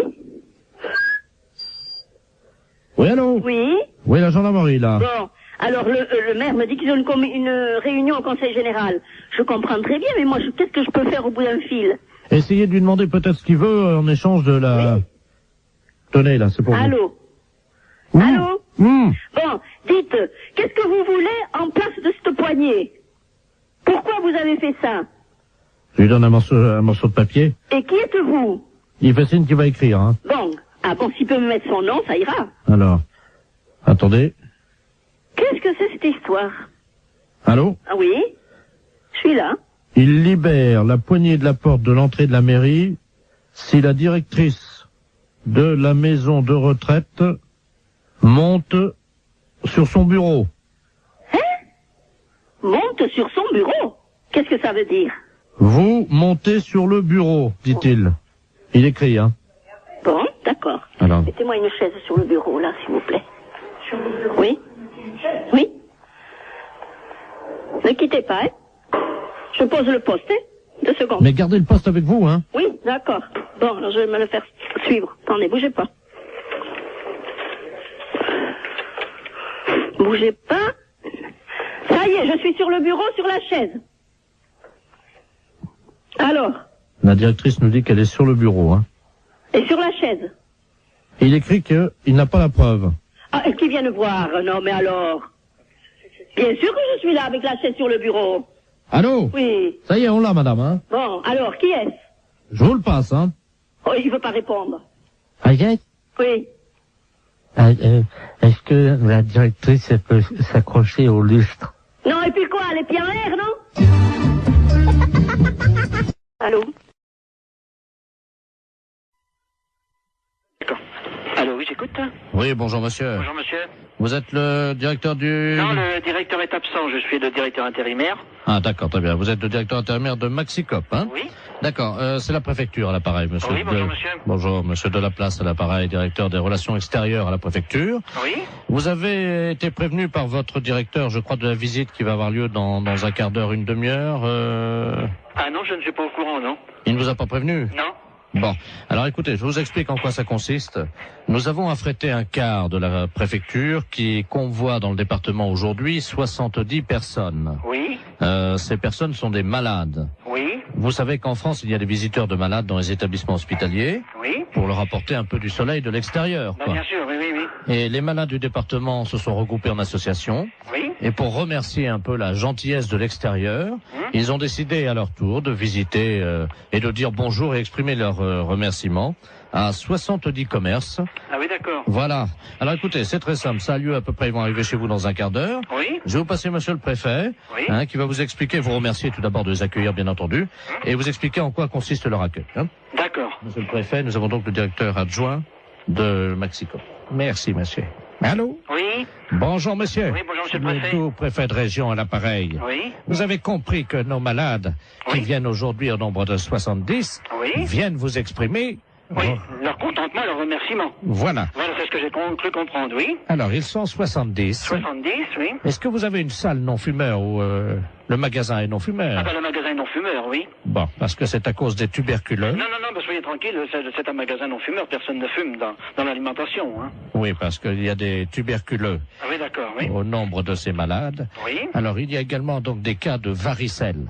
Oui, allô? Oui. Oui, la gendarmerie, là. Bon, alors le maire me dit qu'ils ont une réunion au conseil général. Je comprends très bien, mais moi, qu'est-ce que je peux faire au bout d'un fil? Essayez de lui demander peut-être ce qu'il veut en échange de la... Oui. Tenez, là, c'est pour Allô? vous. Allô? Bon, dites, qu'est-ce que vous voulez en place de cette poignée? Pourquoi vous avez fait ça? Je lui donne un morceau de papier. Et qui êtes-vous? Il fait signe qu'il va écrire, hein. Bon, Ah bon, s'il peut me mettre son nom, ça ira. Alors, attendez. Qu'est-ce que c'est cette histoire? Allô? Ah oui, je suis là. Il libère la poignée de la porte de l'entrée de la mairie si la directrice de la maison de retraite monte sur son bureau. Hein? Monte sur son bureau? Qu'est-ce que ça veut dire? Vous montez sur le bureau, dit-il. Il écrit, hein. Bon, d'accord. Alors. Mettez-moi une chaise sur le bureau, là, s'il vous plaît. Oui? Oui? Ne quittez pas, hein? Je pose le poste, hein? 2 secondes. Mais gardez le poste avec vous, hein. Oui, d'accord. Bon, alors je vais me le faire suivre. Attendez, bougez pas. Bougez pas. Ça y est, je suis sur le bureau, sur la chaise. Alors? La directrice nous dit qu'elle est sur le bureau, hein. Et sur la chaise? Et il écrit qu'il n'a pas la preuve. Ah, et qui viennent voir? Non, mais alors? Bien sûr que je suis là avec la chaise sur le bureau. Allô? Oui. Ça y est, on l'a, madame, hein. Bon, alors, qui est-ce? Je vous le passe, hein. Oh, il veut pas répondre. Agathe? Oui. Est-ce que la directrice elle peut s'accrocher au lustre? Non, et puis quoi? Les pieds en l'air, non? Allô? Allô, oui, j'écoute. Oui, bonjour monsieur. Bonjour monsieur. Vous êtes le directeur du... Non, le directeur est absent, je suis le directeur intérimaire. Ah d'accord, très bien. Vous êtes le directeur intérimaire de Maxicop, hein? Oui. D'accord, c'est la préfecture à l'appareil, monsieur. Oui, bonjour monsieur. Bonjour, monsieur Delaplace à l'appareil, directeur des relations extérieures à la préfecture. Oui. Vous avez été prévenu par votre directeur, je crois, de la visite qui va avoir lieu dans un quart d'heure, une demi-heure. Ah non, je ne suis pas au courant, non. Il ne vous a pas prévenu? Non. Bon, alors écoutez, je vous explique en quoi ça consiste. Nous avons affrété un car de la préfecture qui convoie dans le département aujourd'hui 70 personnes. Oui. Ces personnes sont des malades. Oui. Vous savez qu'en France, il y a des visiteurs de malades dans les établissements hospitaliers. Oui. Pour leur apporter un peu du soleil de l'extérieur. Bien sûr, oui, oui, oui. Et les malades du département se sont regroupés en association. Oui. Et pour remercier un peu la gentillesse de l'extérieur, ils ont décidé à leur tour de visiter et de dire bonjour et exprimer leur remerciement à 70 commerces. Ah oui, d'accord. Voilà. Alors écoutez, c'est très simple. Ça a lieu à peu près, ils vont arriver chez vous dans un quart d'heure. Oui. Je vais vous passer monsieur le préfet, Oui. qui va vous expliquer, vous remercier tout d'abord de les accueillir, bien entendu, et vous expliquer en quoi consiste leur accueil. D'accord. Monsieur le préfet, nous avons donc le directeur adjoint de Maxicop. Merci, monsieur. Allô? Oui. Bonjour, monsieur. Oui, bonjour, monsieur le préfet. Préfet de région à l'appareil. Oui. Vous avez compris que nos malades, qui viennent aujourd'hui au nombre de 70, viennent vous exprimer... Leur contentement, leur remerciement. Voilà. Voilà, c'est ce que j'ai cru comprendre, oui. Alors, ils sont 70. 70, oui. Est-ce que vous avez une salle non-fumeur ou le magasin est non-fumeur? Ah ben, le magasin est non-fumeur, oui. Bon, parce que c'est à cause des tuberculeux. Non, ben, soyez tranquille, c'est un magasin non-fumeur, personne ne fume dans l'alimentation, hein. Oui, parce qu'il y a des tuberculeux. Ah oui, d'accord, oui. Au nombre de ces malades. Oui. Alors, il y a également donc des cas de varicelle.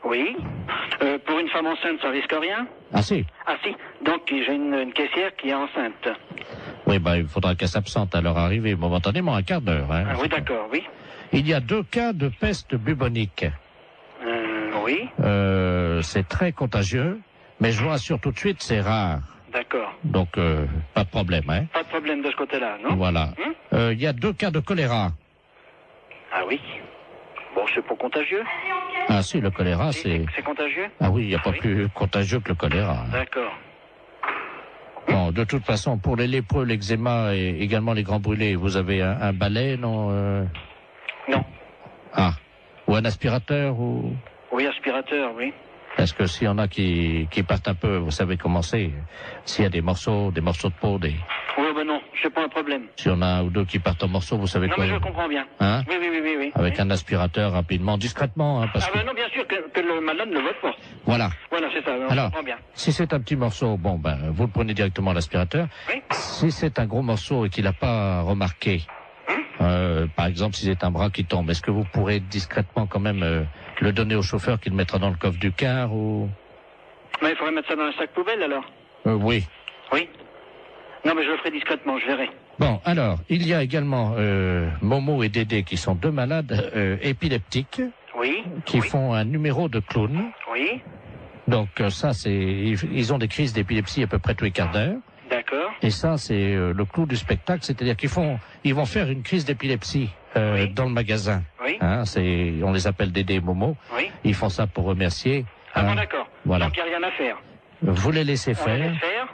Oui. Pour une femme enceinte, ça risque rien? Ah si. Ah si. Donc, j'ai une caissière qui est enceinte. Oui, il faudra qu'elle s'absente à leur arrivée momentanément, un quart d'heure. Hein, ah oui, d'accord, oui. Il y a 2 cas de peste bubonique. Oui. C'est très contagieux, mais je vous rassure tout de suite, c'est rare. D'accord. Donc, pas de problème, hein. Pas de problème de ce côté-là, non? Voilà. Il y a 2 cas de choléra. Ah oui. Bon, c'est pas contagieux. Ah si, le choléra, c'est... C'est contagieux? Ah oui, il n'y a pas plus contagieux que le choléra. D'accord. Bon, de toute façon, pour les lépreux, l'eczéma et également les grands brûlés, vous avez un balai, non Non. Ah. Ou un aspirateur, ou... Oui, aspirateur, oui. Parce que s'il y en a qui partent un peu, vous savez comment c'est. S'il y a des morceaux de peau, des... Oui, ben non, c'est pas un problème. S'il y en a un ou 2 qui partent en morceaux, vous savez non, quoi. Non, mais je comprends bien. Hein? Oui. Avec un aspirateur, rapidement, discrètement, hein, parce que... ben non, bien sûr que le malade ne vote pas. Voilà. Voilà, c'est ça, on alors, comprend bien. Si c'est un petit morceau, vous le prenez directement à l'aspirateur. Oui. Si c'est un gros morceau et qu'il n'a pas remarqué, par exemple, si c'est un bras qui tombe, est-ce que vous pourrez discrètement quand même le donner au chauffeur qui le mettra dans le coffre du car ou... Mais il faudrait mettre ça dans un sac poubelle, alors? Oui. Oui. Non, mais je le ferai discrètement, je verrai. Bon, alors, il y a également Momo et Dédé qui sont 2 malades épileptiques. Oui. Qui font un numéro de clown. Oui. Donc ça, ils ont des crises d'épilepsie à peu près tous les quarts d'heure. D'accord. D'accord. Et ça, c'est le clou du spectacle, c'est-à-dire ils vont faire une crise d'épilepsie dans le magasin. Oui. Hein, on les appelle Dédé et Momo. Oui. Ils font ça pour remercier. Ah bon, d'accord. Voilà. Donc il n'y a rien à faire. Vous les laissez On les faire. laisse faire.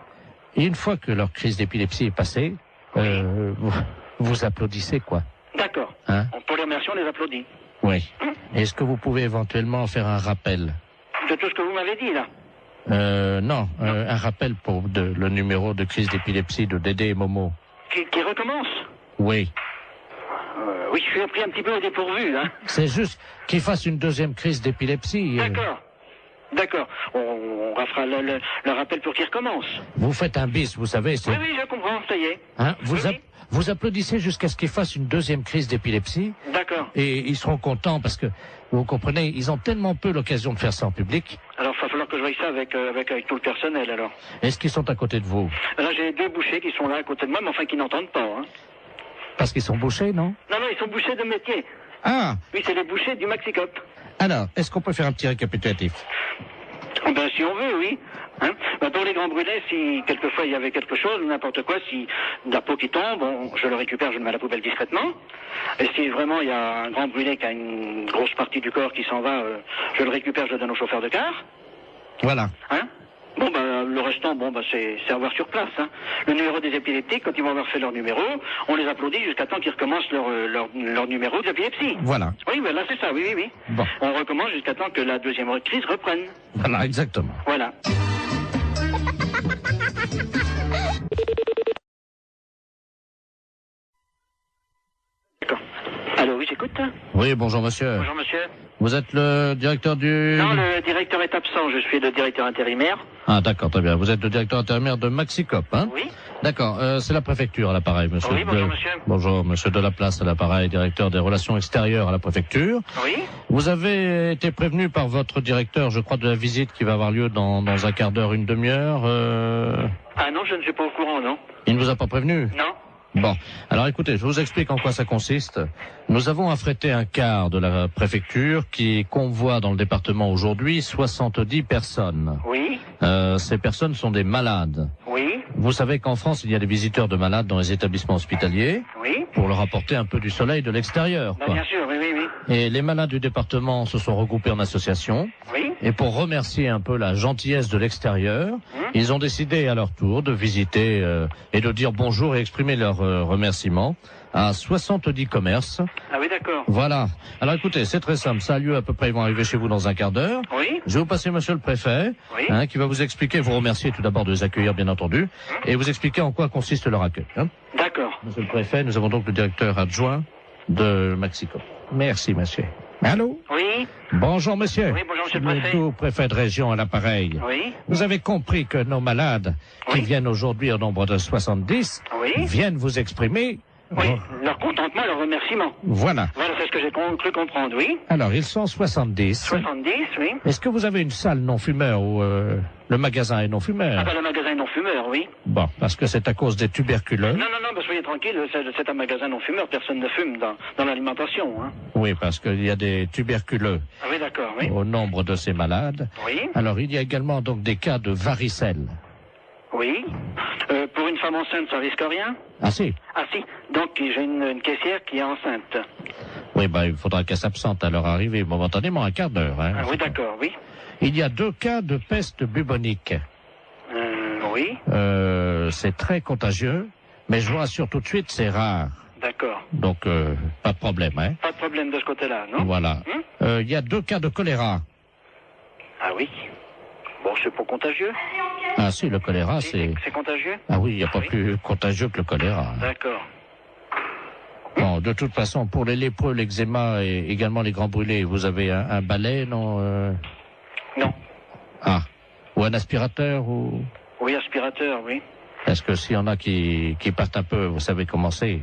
Et une fois que leur crise d'épilepsie est passée, vous applaudissez, quoi. D'accord. Hein? Pour les remercier, on les applaudit. Oui. Est-ce que vous pouvez éventuellement faire un rappel? De tout ce que vous m'avez dit, là. Non, un rappel pour le numéro de crise d'épilepsie de Dédé et Momo. Qui recommence? Oui. Oui, je suis pris un petit peu au dépourvu, hein. C'est juste qu'ils fassent une deuxième crise d'épilepsie. D'accord. D'accord. On fera le rappel pour qu'ils recommencent. Vous faites un bis, vous savez. Oui, oui, je comprends, ça y est. Hein, vous applaudissez jusqu'à ce qu'ils fassent une deuxième crise d'épilepsie. D'accord. Et ils seront contents parce que, vous comprenez, ils ont tellement peu l'occasion de faire ça en public. Alors, il va falloir que je voie ça avec tout le personnel, alors. Est-ce qu'ils sont à côté de vous? Là, j'ai 2 bouchers qui sont là à côté de moi, mais enfin qui n'entendent pas, hein. Parce qu'ils sont bouchés, non? Non, ils sont bouchers de métier. Ah! Oui, c'est les bouchers du Maxicop. Alors, est-ce qu'on peut faire un petit récapitulatif? Ben, si on veut, oui. Hein, pour les grands brûlés, si quelquefois il y avait quelque chose, n'importe quoi, si de la peau qui tombe, je le récupère, je le mets à la poubelle discrètement. Et si vraiment il y a un grand brûlé qui a une grosse partie du corps qui s'en va, je le récupère, je le donne au chauffeur de car. Voilà. Hein? Bon, le restant, c'est à voir sur place. Hein. Le numéro des épileptiques, quand ils vont avoir fait leur numéro, on les applaudit jusqu'à temps qu'ils recommencent leur numéro d'épilepsie. Voilà. Oui, là c'est ça, oui. Bon. On recommence jusqu'à temps que la deuxième crise reprenne. Voilà, exactement. Voilà. D'accord. Allô, oui, j'écoute. Oui, bonjour monsieur. Bonjour monsieur. Vous êtes le directeur du... Non, le directeur est absent, je suis le directeur intérimaire. Ah d'accord, très bien. Vous êtes le directeur intérimaire de Maxicop, hein? Oui. D'accord, c'est la préfecture à l'appareil, monsieur. Oui, bonjour monsieur. Bonjour, monsieur Delaplace à l'appareil, directeur des relations extérieures à la préfecture. Oui. Vous avez été prévenu par votre directeur, je crois, de la visite qui va avoir lieu dans un quart d'heure, une demi-heure. Ah non, je ne suis pas au courant, non. Il ne vous a pas prévenu? Non. Bon, alors écoutez, je vous explique en quoi ça consiste. Nous avons affrété un car de la préfecture qui convoie dans le département aujourd'hui 70 personnes. Oui. Ces personnes sont des malades. Oui. Vous savez qu'en France, il y a des visiteurs de malades dans les établissements hospitaliers. Oui. Pour leur apporter un peu du soleil de l'extérieur. Bien sûr, oui. Et les malades du département se sont regroupés en association. Oui. Et pour remercier un peu la gentillesse de l'extérieur, ils ont décidé à leur tour de visiter et de dire bonjour et exprimer leur remerciement à 70 commerces. Ah oui, d'accord. Voilà. Alors écoutez, c'est très simple. Ça a lieu à peu près, ils vont arriver chez vous dans un quart d'heure. Oui. Je vais vous passer monsieur le préfet, qui va vous expliquer, vous remercier tout d'abord de les accueillir, bien entendu, et vous expliquer en quoi consiste leur accueil. D'accord. Monsieur le préfet, nous avons donc le directeur adjoint de Maxicop. Merci, monsieur. Allô? Oui. Bonjour, monsieur. Oui, bonjour, monsieur le préfet. Tout préfet de région à l'appareil. Oui. Vous avez compris que nos malades, qui viennent aujourd'hui au nombre de 70, viennent vous exprimer... Oui, leur contentement, leur remerciement. Voilà. Voilà, c'est ce que j'ai cru comprendre, oui. Alors, ils sont 70. 70, oui. Est-ce que vous avez une salle non-fumeur ou le magasin est non-fumeur? Ah le magasin est non-fumeur, oui. Bon, parce que c'est à cause des tuberculeux. Non, soyez tranquille, c'est un magasin non-fumeur, personne ne fume dans l'alimentation, hein. Oui, parce qu'il y a des tuberculeux. Ah oui, d'accord, oui. Au nombre de ces malades. Oui. Alors, il y a également donc des cas de varicelle. Oui. Pour une femme enceinte, ça risque rien? Ah si. Ah si. Donc j'ai une caissière qui est enceinte. Oui, il faudra qu'elle s'absente à leur arrivée momentanément, un quart d'heure. Hein. Ah oui, d'accord, oui. Il y a 2 cas de peste bubonique. Oui. C'est très contagieux, mais je vous rassure tout de suite, c'est rare. D'accord. Donc, pas de problème, hein. Pas de problème de ce côté-là, non? Voilà. Il y a 2 cas de choléra. Ah oui. Bon, c'est pas contagieux. Ah si, le choléra, c'est... C'est contagieux? Ah oui, il n'y a pas plus contagieux que le choléra. D'accord. Bon, de toute façon, pour les lépreux, l'eczéma et également les grands brûlés, vous avez un balai, non Non. Ah. Ou un aspirateur ou... Oui, aspirateur, oui. Parce que s'il y en a qui partent un peu, vous savez comment c'est.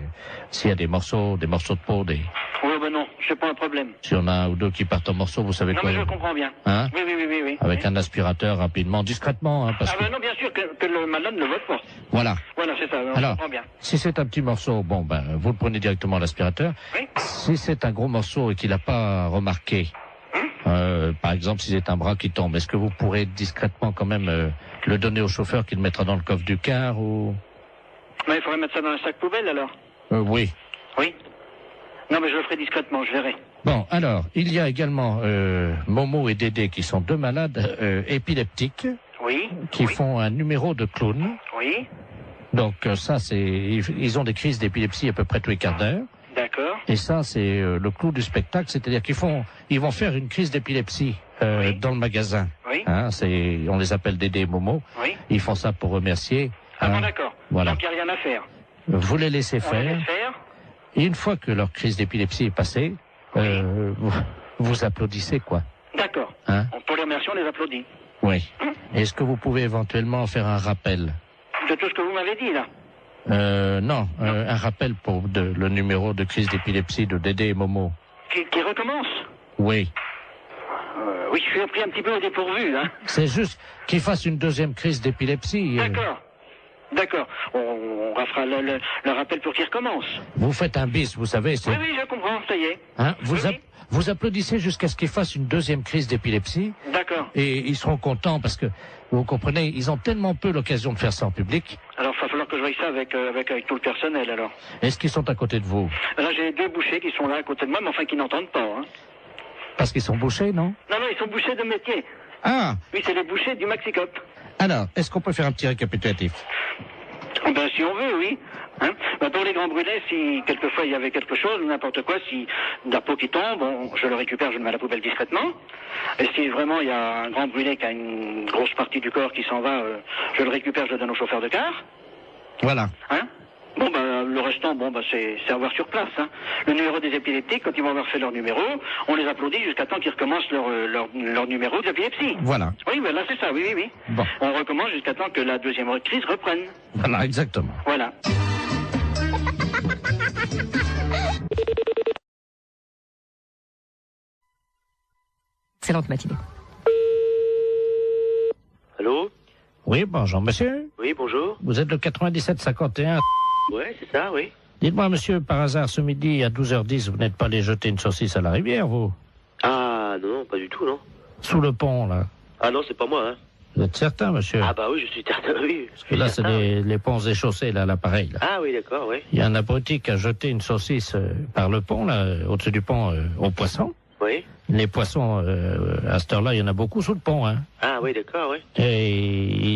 S'il y a des morceaux de peau, des... Oui, non, c'est pas un problème. S'il y en a un ou 2 qui partent en morceaux, vous savez non, quoi. Non, mais je comprends bien. Hein? Oui. Avec un aspirateur rapidement, discrètement, hein, parce que... non, bien sûr que le malade ne vote pas. Voilà. Voilà, c'est ça, on alors, comprend bien. Si c'est un petit morceau, vous le prenez directement à l'aspirateur. Oui. Si c'est un gros morceau et qu'il n'a pas remarqué, Par exemple, si c'est un bras qui tombe, est-ce que vous pourrez discrètement quand même le donner au chauffeur qui le mettra dans le coffre du car ou... Mais il faudrait mettre ça dans un sac poubelle alors. Oui. Oui. Non, mais je le ferai discrètement, je verrai. Bon, alors, il y a également Momo et Dédé qui sont deux malades épileptiques. Oui. Qui font un numéro de clown. Oui. Donc ça, ils ont des crises d'épilepsie à peu près tous les quarts d'heure. D'accord. Et ça, c'est le clou du spectacle, c'est-à-dire ils vont faire une crise d'épilepsie dans le magasin. Oui. Hein, on les appelle Dédé et Momo. Oui. Ils font ça pour remercier. Ah bon, d'accord. Voilà. Donc il n'y a rien à faire. Vous les laissez On les faire. laisse faire. Et une fois que leur crise d'épilepsie est passée, vous applaudissez quoi. D'accord. Hein? Pour les remercier, on les applaudit. Oui. Est-ce que vous pouvez éventuellement faire un rappel? De tout ce que vous m'avez dit là. Non, un rappel pour le numéro de crise d'épilepsie de Dédé et Momo. Qui recommence? Oui. Oui, je suis pris un petit peu au dépourvu, hein. C'est juste qu'ils fassent une deuxième crise d'épilepsie. D'accord. D'accord. On fera le rappel pour qu'ils recommencent. Vous faites un bis, vous savez. Oui, oui, je comprends, ça y est. Hein, vous applaudissez jusqu'à ce qu'ils fassent une deuxième crise d'épilepsie. D'accord. Et ils seront contents parce que, vous comprenez, ils ont tellement peu l'occasion de faire ça en public. Alors, il va falloir que je voie ça avec tout le personnel, alors. Est-ce qu'ils sont à côté de vous? Là, j'ai deux bouchers qui sont là à côté de moi, mais enfin qui n'entendent pas, hein. Parce qu'ils sont bouchés, non? Non, ils sont bouchers de métier. Ah! Oui, c'est les bouchers du Maxicop. Alors, est-ce qu'on peut faire un petit récapitulatif? Ben, si on veut, oui. Hein, pour les grands brûlés, si quelquefois il y avait quelque chose, n'importe quoi, si la peau qui tombe, je le récupère, je le mets à la poubelle discrètement. Et si vraiment il y a un grand brûlé qui a une grosse partie du corps qui s'en va, je le récupère, je le donne au chauffeur de car. Voilà. Hein? Le restant, c'est à voir sur place. Hein. Le numéro des épileptiques, quand ils vont avoir fait leur numéro, on les applaudit jusqu'à temps qu'ils recommencent leur numéro d'épilepsie. Voilà. Oui, là c'est ça, oui. Bon. On recommence jusqu'à temps que la deuxième crise reprenne. Voilà, exactement. Voilà. Excellente matinée. Allô? Oui, bonjour, monsieur. Oui, bonjour. Vous êtes le 9751. Ouais, c'est ça, oui. Dites-moi, monsieur, par hasard, ce midi, à 12h10, vous n'êtes pas allé jeter une saucisse à la rivière, vous? Ah, non, pas du tout, non. Sous le pont, là. Ah non, c'est pas moi, hein. Vous êtes certain, monsieur? Ah bah oui, je suis certain, oui. Parce que là, c'est les ponts échaussés, là, l'appareil, là. Ah oui, d'accord, oui. Il y a un abruti qui a jeté une saucisse par le pont, là, au-dessus du pont, aux poissons. Oui. Les poissons, à cette heure-là, il y en a beaucoup sous le pont, hein. Ah oui, d'accord, oui. Et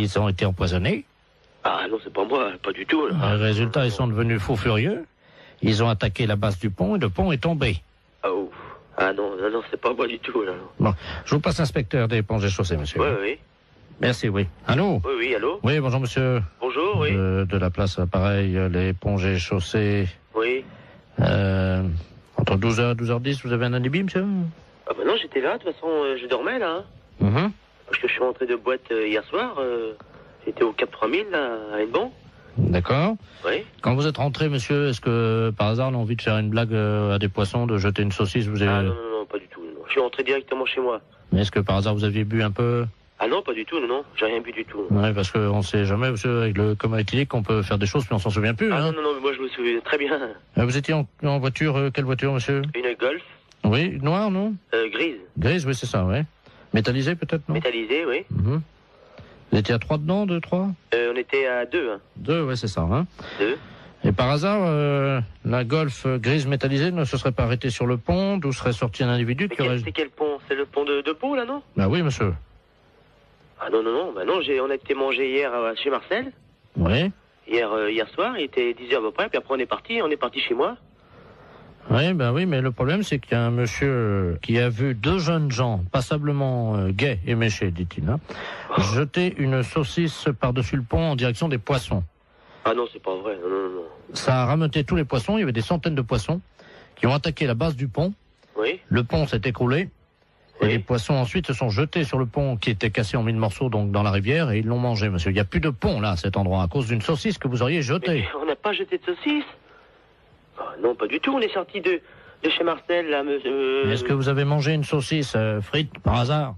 ils ont été empoisonnés. Ah non, c'est pas moi, pas du tout, là. Résultat, ils sont devenus fous furieux. Ils ont attaqué la base du pont et le pont est tombé. Oh. Ah non, c'est pas moi du tout, là. Bon, je vous passe l'inspecteur des ponts et chaussées, monsieur. Oui. Merci, oui. Allô? Oui, allô? Oui, bonjour, monsieur. Bonjour, oui. De la place, pareil, les ponts et chaussées. Oui. Entre 12h et 12h10, vous avez un alibi, monsieur? Ah bah non, j'étais là, de toute façon, je dormais, là. Parce que je suis rentré de boîte hier soir, j'étais au Cap 3000, là, à Hennebon. D'accord. Oui. Quand vous êtes rentré, monsieur, est-ce que, par hasard, on a envie de faire une blague à des poissons, de jeter une saucisse, vous avez... Ah non, pas du tout, non. Je suis rentré directement chez moi. Mais est-ce que, par hasard, vous aviez bu un peu? Ah non, pas du tout, non, j'ai rien bu du tout. Oui, parce qu'on sait jamais, monsieur, avec le coma éthylique, on peut faire des choses, mais on s'en souvient plus, Ah hein. non, mais moi je me souviens très bien. Vous étiez en voiture, quelle voiture, monsieur? Une Golf. Oui, noire, non? Grise. Grise, oui, c'est ça, oui. Métallisée, peut-être, non? Métallisée, oui. Vous étiez à 3 dedans, 2, 3? On était à 2, hein. 2, oui, c'est ça, hein. 2. Et par hasard, la Golf grise métallisée ne se serait pas arrêtée sur le pont, d'où serait sorti un individu qui aurait... C'est quel pont? C'est le pont de Pau, là, non? Bah oui, monsieur. Ah non, on a été manger hier chez Marcel. Oui. Hier soir, il était 10h à peu près, puis après on est parti chez moi. Oui, mais le problème c'est qu'il y a un monsieur qui a vu deux jeunes gens, passablement gais et méchés, dit-il, hein, jeter une saucisse par-dessus le pont en direction des poissons. Ah non, c'est pas vrai, non. Ça a rameuté tous les poissons, il y avait des centaines de poissons qui ont attaqué la base du pont. Oui. Le pont s'est écroulé. Et les poissons ensuite se sont jetés sur le pont qui était cassé en 1000 morceaux donc dans la rivière et ils l'ont mangé, monsieur. Il n'y a plus de pont là à cet endroit à cause d'une saucisse que vous auriez jetée. Mais on n'a pas jeté de saucisse. Non, pas du tout. On est sorti de chez Marcel là, monsieur. Est-ce que vous avez mangé une saucisse frite par hasard?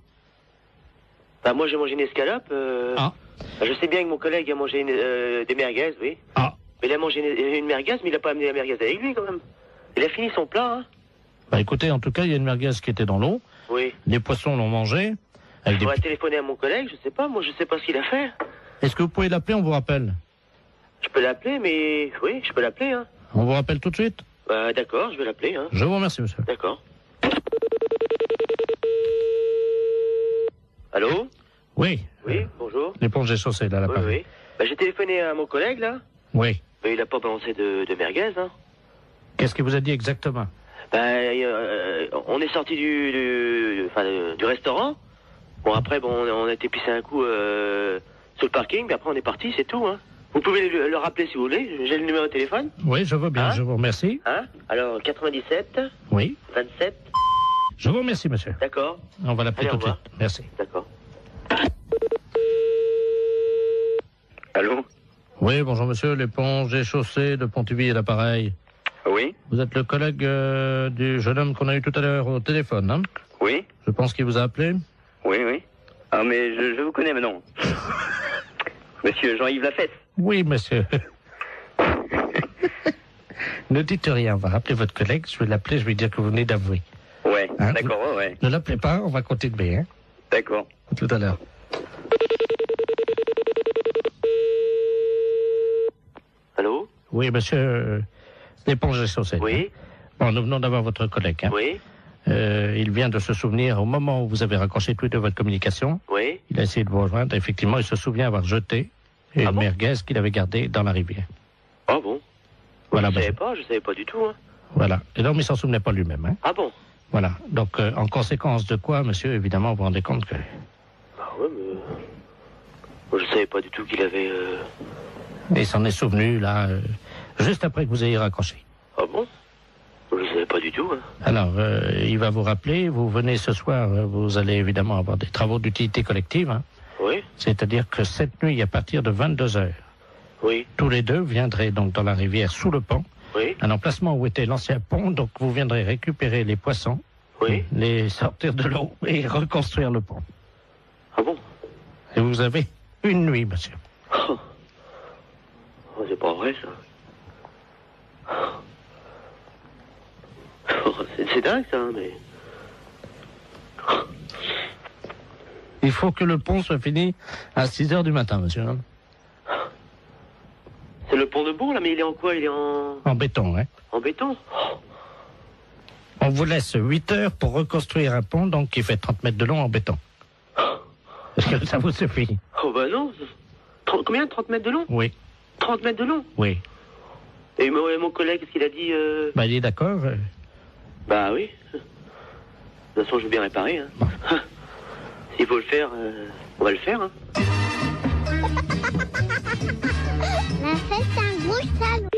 Bah moi j'ai mangé une escalope. Je sais bien que mon collègue a mangé des merguez, oui. Mais il a mangé une merguez, mais il n'a pas amené la merguez avec lui quand même. Il a fini son plat, hein. Bah écoutez, en tout cas, il y a une merguez qui était dans l'eau. Oui. Les poissons l'ont mangé. Il faudrait téléphoner à mon collègue, je sais pas, moi je sais pas ce qu'il a fait. Est-ce que vous pouvez l'appeler, on vous rappelle? Je peux l'appeler, mais... Oui, je peux l'appeler, hein. On vous rappelle tout de suite? D'accord, je vais l'appeler, hein. Je vous remercie, monsieur. D'accord. Allô? Oui. Oui, bonjour. L'éponge des chaussées, là, l'appareil. Oui, oui. J'ai téléphoné à mon collègue, là. Oui. Mais il a pas balancé de merguez, hein. Qu'est-ce qu'il vous a dit exactement? On est sorti du restaurant. Bon, après, on a été pisser un coup sur le parking, mais après on est parti, c'est tout, hein. Vous pouvez le rappeler si vous voulez, j'ai le numéro de téléphone. Oui, je veux bien, je vous remercie. Hein? Alors, 97. Oui. 27. Je vous remercie, monsieur. D'accord. On va l'appeler tout de suite. Merci. D'accord. Allô? Oui, bonjour monsieur, l'éponge des chaussées de Pontivy et l'appareil. Oui. Vous êtes le collègue du jeune homme qu'on a eu tout à l'heure au téléphone, hein? Oui. Je pense qu'il vous a appelé. Oui, oui. Ah, mais je vous connais maintenant. Monsieur Jean-Yves Lafesse. Oui, monsieur. Ne dites rien, on va rappeler votre collègue, je vais l'appeler, je vais dire que vous venez d'avouer. Ouais, hein, d'accord, ouais. Ne l'appelez pas, on va continuer, hein? D'accord. À tout à l'heure. Allô? Oui, monsieur, l'éponge des chaussées. Oui. Hein? Bon, nous venons d'avoir votre collègue, hein? Oui. Il vient de se souvenir, au moment où vous avez raccroché tout de votre communication, oui. Il a essayé de vous rejoindre, effectivement, il se souvient avoir jeté une merguez qu'il avait gardée dans la rivière. Ah bon? Voilà, je savais pas du tout, hein. Voilà. Et donc, il s'en souvenait pas lui-même, hein. Ah bon? Voilà. Donc, en conséquence de quoi, monsieur, évidemment, vous vous rendez compte que... Ah ouais, mais... Moi, je savais pas du tout qu'il avait... Et il s'en est souvenu, là, juste après que vous ayez raccroché. Ah bon? Je ne savais pas du tout. Hein. Alors, il va vous rappeler, vous venez ce soir, vous allez évidemment avoir des travaux d'utilité collective. Hein. Oui. C'est-à-dire que cette nuit, à partir de 22h, oui. Tous les deux viendraient donc dans la rivière sous le pont, oui. Un emplacement où était l'ancien pont, donc vous viendrez récupérer les poissons, oui. Les sortir de l'eau et reconstruire le pont. Ah bon? Et vous avez une nuit, monsieur. Oh, c'est pas vrai, ça. C'est dingue, ça, mais... Il faut que le pont soit fini à 6h du matin, monsieur. C'est le pont de Bourg, là, mais il est en quoi? Il est en... En béton, hein. En béton? On vous laisse 8 heures pour reconstruire un pont, donc qui fait 30 mètres de long en béton. Est-ce que ça vous suffit? Oh, bah non. Combien? 30 mètres de long? Oui. 30 mètres de long? Oui. Et mon collègue, qu'est-ce qu'il a dit? Bah, il est d'accord. Bah oui. De toute façon, je vais bien réparer. Hein. Bon. S'il faut le faire, on va le faire. Hein. La fête, c'est un gros salaud.